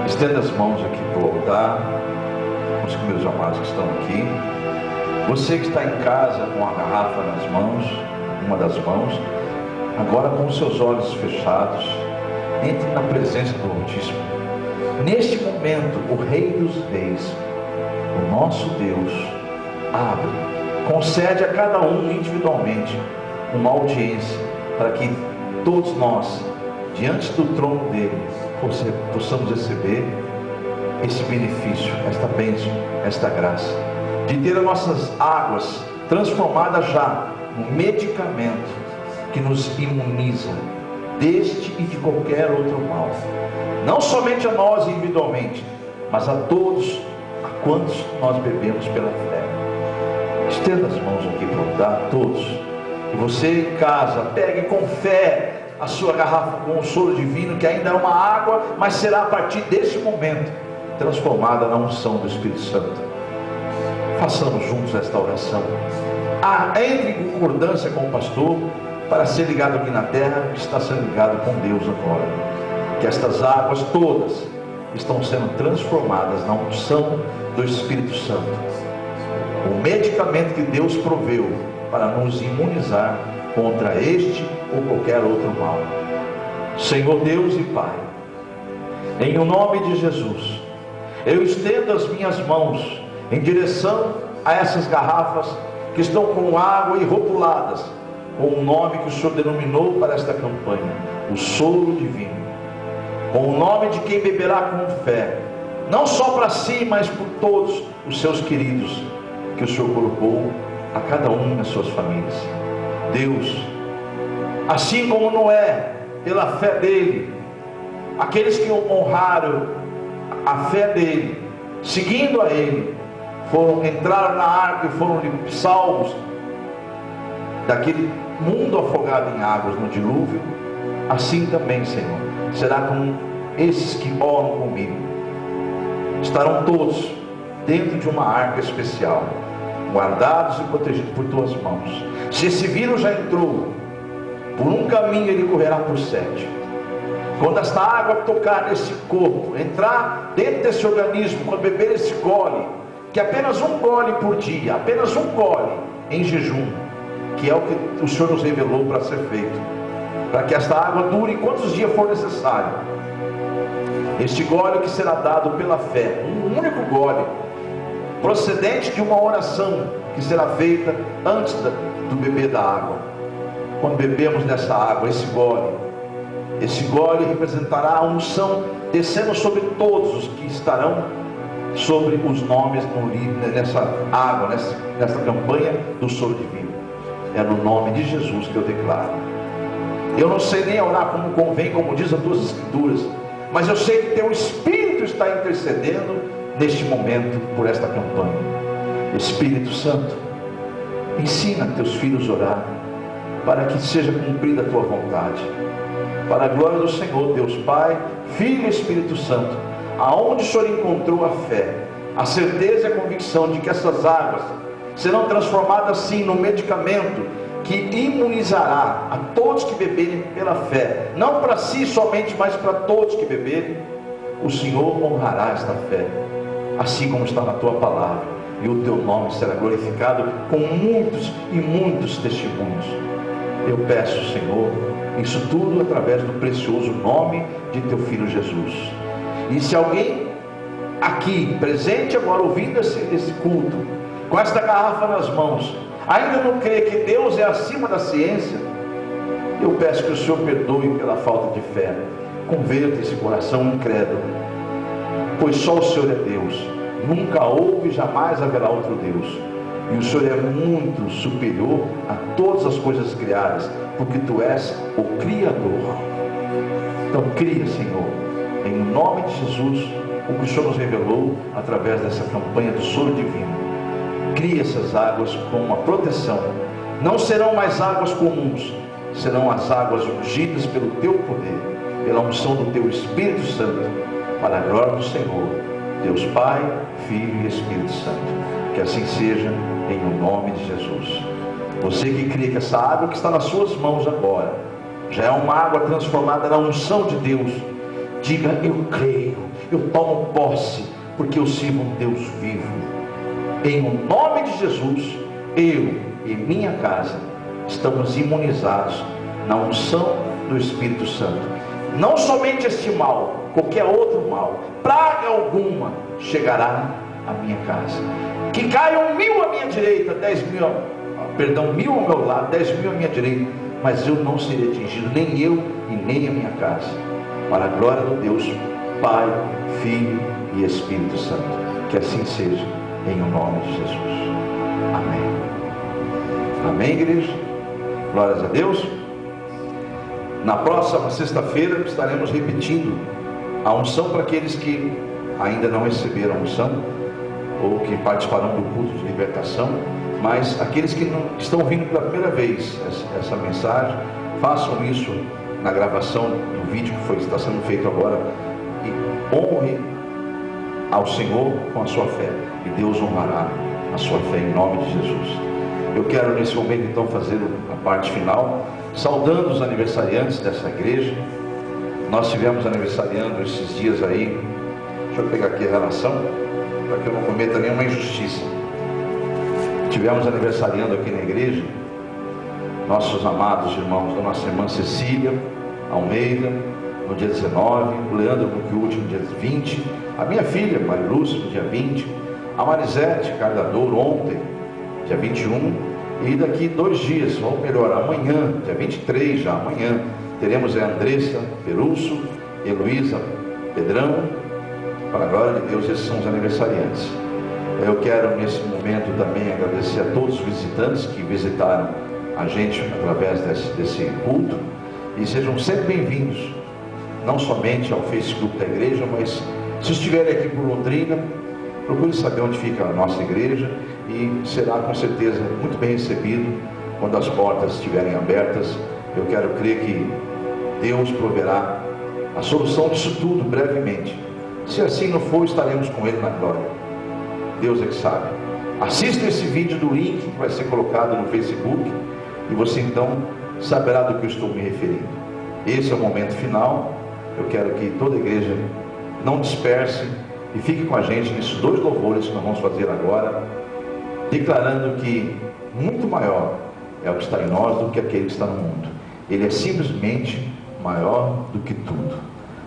Estenda as mãos aqui para o altar, os meus amados que estão aqui. Você que está em casa com a garrafa nas mãos, uma das mãos, agora com os seus olhos fechados, entre na presença do Altíssimo. Neste momento, o Rei dos Reis, o nosso Deus, abre, concede a cada um individualmente uma audiência, para que todos nós, diante do trono dele, possamos receber esse benefício, esta bênção, esta graça, de ter as nossas águas transformadas já no medicamento que nos imuniza deste e de qualquer outro mal, não somente a nós individualmente, mas a todos, a quantos nós bebemos pela fé. Estenda as mãos aqui para o altar, todos, e você em casa, pegue com fé a sua garrafa com o soro divino, que ainda é uma água, mas será a partir desse momento transformada na unção do Espírito Santo. Façamos juntos esta oração. Entre em concordância com o pastor, para ser ligado aqui na terra, está sendo ligado com Deus agora. Que estas águas todas estão sendo transformadas na unção do Espírito Santo, o medicamento que Deus proveu para nos imunizar contra este ou qualquer outro mal. Senhor Deus e Pai, em o nome de Jesus, eu estendo as minhas mãos em direção a essas garrafas que estão com água e rotuladas com o nome que o Senhor denominou para esta campanha, o soro divino, com o nome de quem beberá com fé, não só para si, mas por todos os seus queridos que o Senhor colocou, a cada um nas suas famílias. Deus, assim como Noé, pela fé dele, aqueles que honraram a fé dele, seguindo a ele, entraram na arca e foram salvos daquele mundo afogado em águas no dilúvio. Assim também, Senhor, será com esses que oram comigo. Estarão todos dentro de uma arca especial, guardados e protegidos por tuas mãos. Se esse vírus já entrou por um caminho, ele correrá por 7. Quando esta água tocar nesse corpo, entrar dentro desse organismo, quando beber esse gole, que é apenas um gole por dia, apenas um gole em jejum, que é o que o Senhor nos revelou para ser feito, para que esta água dure quantos dias for necessário. Este gole que será dado pela fé, um único gole, procedente de uma oração que será feita antes do beber da água. Quando bebemos dessa água, esse gole representará a unção descendo sobre todos os que estarão sobre os nomes nessa água, nessa campanha do soro divino. É no nome de Jesus que eu declaro. Eu não sei nem orar como convém, como diz as tuas escrituras, mas eu sei que teu Espírito está intercedendo neste momento por esta campanha. Espírito Santo, ensina teus filhos a orar, para que seja cumprida a tua vontade, para a glória do Senhor, Deus Pai, Filho e Espírito Santo. Aonde o Senhor encontrou a fé, a certeza e a convicção de que essas águas serão transformadas sim no medicamento que imunizará a todos que beberem pela fé, não para si somente, mas para todos que beberem, o Senhor honrará esta fé, assim como está na tua palavra, e o teu nome será glorificado com muitos e muitos testemunhos. Eu peço, Senhor, isso tudo através do precioso nome de teu Filho Jesus. E se alguém aqui, presente agora, ouvindo esse culto, com esta garrafa nas mãos, ainda não crê que Deus é acima da ciência, eu peço que o Senhor perdoe pela falta de fé, converta esse coração incrédulo, pois só o Senhor é Deus, nunca houve e jamais haverá outro Deus, e o Senhor é muito superior a todas as coisas criadas, porque Tu és o Criador. Então cria, Senhor, em nome de Jesus, o que o Senhor nos revelou através dessa campanha do soro divino. Cria essas águas com uma proteção. Não serão mais águas comuns, serão as águas ungidas pelo Teu poder, pela unção do Teu Espírito Santo, para a glória do Senhor, Deus Pai, Filho e Espírito Santo. Que assim seja, em o nome de Jesus. Você que crê que essa água que está nas suas mãos agora já é uma água transformada na unção de Deus, diga: eu creio, eu tomo posse, porque eu sirvo um Deus vivo. Em o nome de Jesus, eu e minha casa estamos imunizados na unção do Espírito Santo. Não somente este mal, qualquer outro mal, praga alguma chegará à minha casa. Que caiam 1000 à minha direita, 1000 ao meu lado, 10.000 à minha direita, mas eu não serei atingido, nem eu e nem a minha casa, para a glória do Deus Pai, Filho e Espírito Santo. Que assim seja, em o nome de Jesus. Amém. Amém, igreja? Glórias a Deus. Na próxima sexta-feira estaremos repetindo a unção para aqueles que ainda não receberam a unção, ou que participarão do culto de libertação, mas aqueles que não estão ouvindo pela primeira vez essa mensagem, façam isso na gravação do vídeo que está sendo feito agora, e honre ao Senhor com a sua fé, e Deus honrará a sua fé em nome de Jesus. Eu quero nesse momento então fazer a parte final, saudando os aniversariantes dessa igreja. Nós tivemos aniversariando esses dias aí, deixa eu pegar aqui a relação, para que eu não cometa nenhuma injustiça. Tivemos aniversariando aqui na igreja nossos amados irmãos, da nossa irmã Cecília Almeida, no dia 19, o Leandro Buquiúti no dia 20, a minha filha Marilúcia no dia 20, a Marisete Cardadouro ontem, dia 21, e daqui 2 dias, ou melhor, amanhã, dia 23 já, amanhã, teremos a Andressa Perusso, Heloísa Pedrão, para a glória de Deus. Esses são os aniversariantes. Eu quero nesse momento também agradecer a todos os visitantes que visitaram a gente através desse culto, e sejam sempre bem-vindos, não somente ao Facebook da igreja, mas se estiverem aqui por Londrina, procure saber onde fica a nossa igreja, e será com certeza muito bem recebido quando as portas estiverem abertas. Eu quero crer que Deus proverá a solução disso tudo brevemente. Se assim não for, estaremos com Ele na glória. Deus é que sabe. Assista esse vídeo do link que vai ser colocado no Facebook, e você então saberá do que eu estou me referindo. Esse é o momento final. Eu quero que toda a igreja não disperse e fique com a gente nesses 2 louvores que nós vamos fazer agora, declarando que muito maior é o que está em nós do que aquele que está no mundo. Ele é simplesmente maior do que tudo,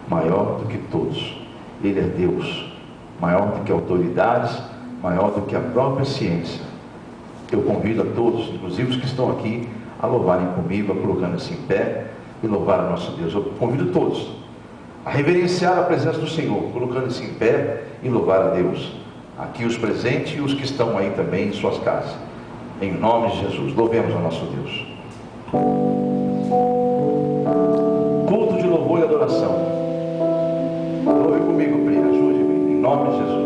maior do que todos. Ele é Deus, maior do que autoridades, maior do que a própria ciência. Eu convido a todos, inclusive os que estão aqui, a louvarem comigo, colocando-se em pé e louvar a nosso Deus. Eu convido todos a reverenciar a presença do Senhor, colocando-se em pé e louvar a Deus. Aqui os presentes e os que estão aí também em suas casas. Em nome de Jesus, louvemos ao nosso Deus. Culto de louvor e adoração. Louve comigo, Pri, ajude-me, em nome de Jesus.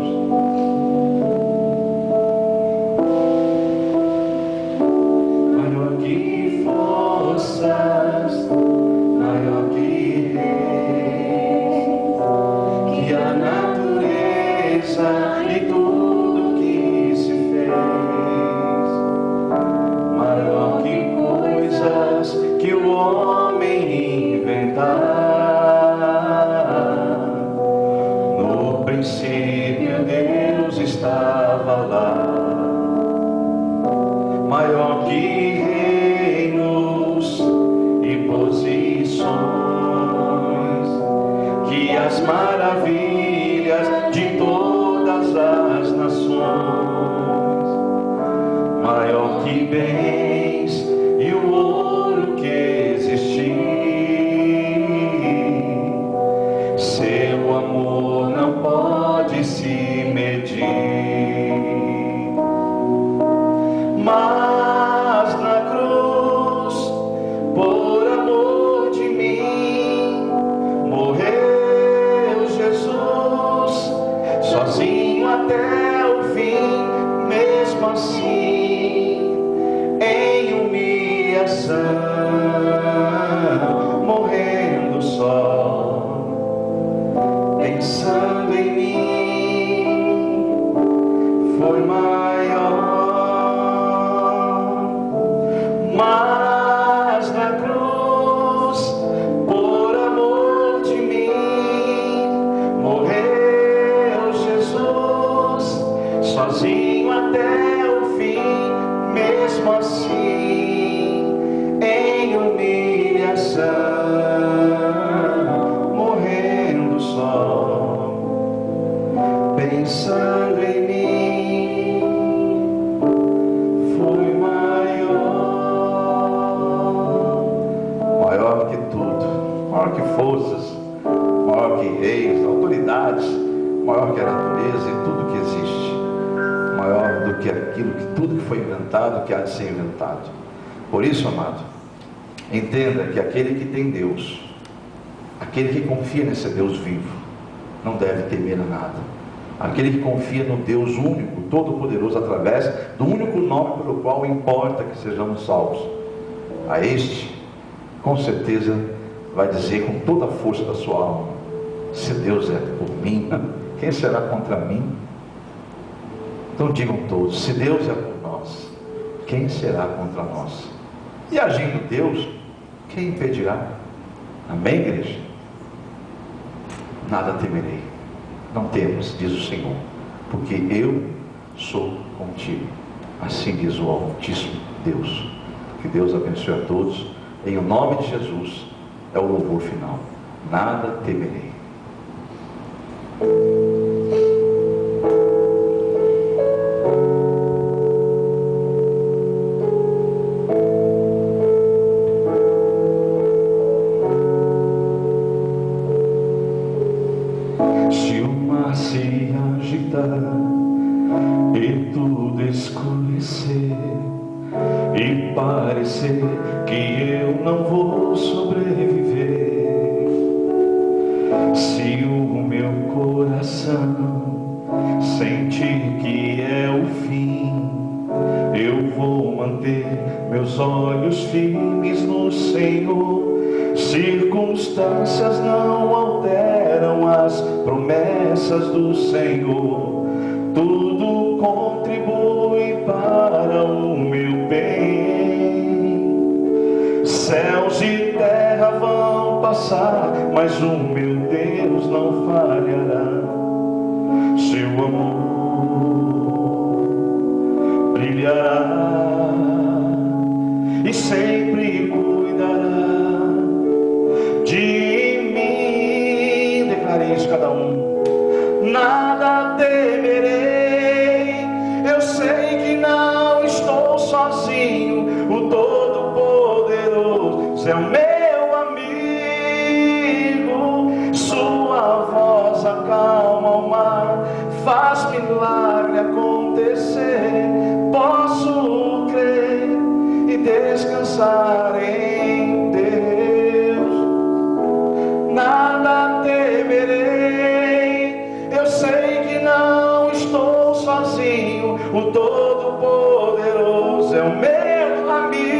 Maior que forças, maior que reis, que a natureza e tudo que se fez, maior que coisas que o homem inventar. No princípio Deus estava lá, maior que reinos e posições, que as maravilhas de todas as nações, maior que bens e o ouro que existir. Seu amor não pode se medir. Mas na cruz, por amor de mim, morreu Jesus, sozinho até o fim. Mesmo assim, em humilhação, morrendo só, pensando em mim, foi maior. Mas na cruz, por amor de mim, morreu Jesus, sozinho até o fim. Mesmo assim, em humilhação, morrendo só, pensando em mim, foi maior que tudo, maior que forças, maior que reis, autoridades, maior que a natureza e tudo que existe, maior do que aquilo, que tudo que foi inventado, que há de ser inventado. Por isso, amado, entenda que aquele que tem Deus, aquele que confia nesse Deus vivo, não deve temer a nada. Aquele que confia no Deus único, todo-poderoso, através do único nome pelo qual importa que sejamos salvos, a este, com certeza, vai dizer com toda a força da sua alma: se Deus é por mim, quem será contra mim? Então digam todos: se Deus é por nós, quem será contra nós? E agindo Deus, quem impedirá? Amém, igreja? Nada temerei, não temas, diz o Senhor, porque eu sou contigo. Assim diz o Altíssimo Deus. Que Deus abençoe a todos. Em o nome de Jesus é o louvor final. Nada temerei. Se o mar se agitar e tudo escurecer e parecer que eu não vou sobreviver, se o meu coração sentir que é o fim, eu vou manter meus olhos firmes no Senhor. Circunstâncias não alteram as promessas do Senhor. Tudo contribui para o meu bem. Céus e terra vão passar, mas o meu Deus não falhará. Seu amor brilhará e sempre cuidará de mim. Declarem isso cada um. Nada temerei, eu sei que não estou sozinho. O Todo-Poderoso é o meu amigo. é o meu amigo,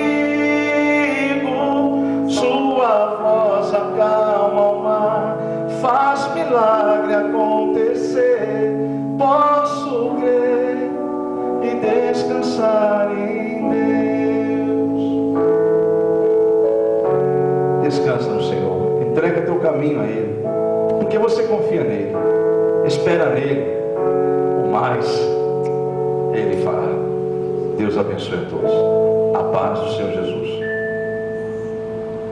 sua voz acalma o mar, faz milagre acontecer. Posso crer e descansar em Deus. Descansa no Senhor, entrega teu caminho a Ele, porque você confia nele, espera nele, o mais Ele fará. Deus abençoe a todos. A paz do Senhor Jesus.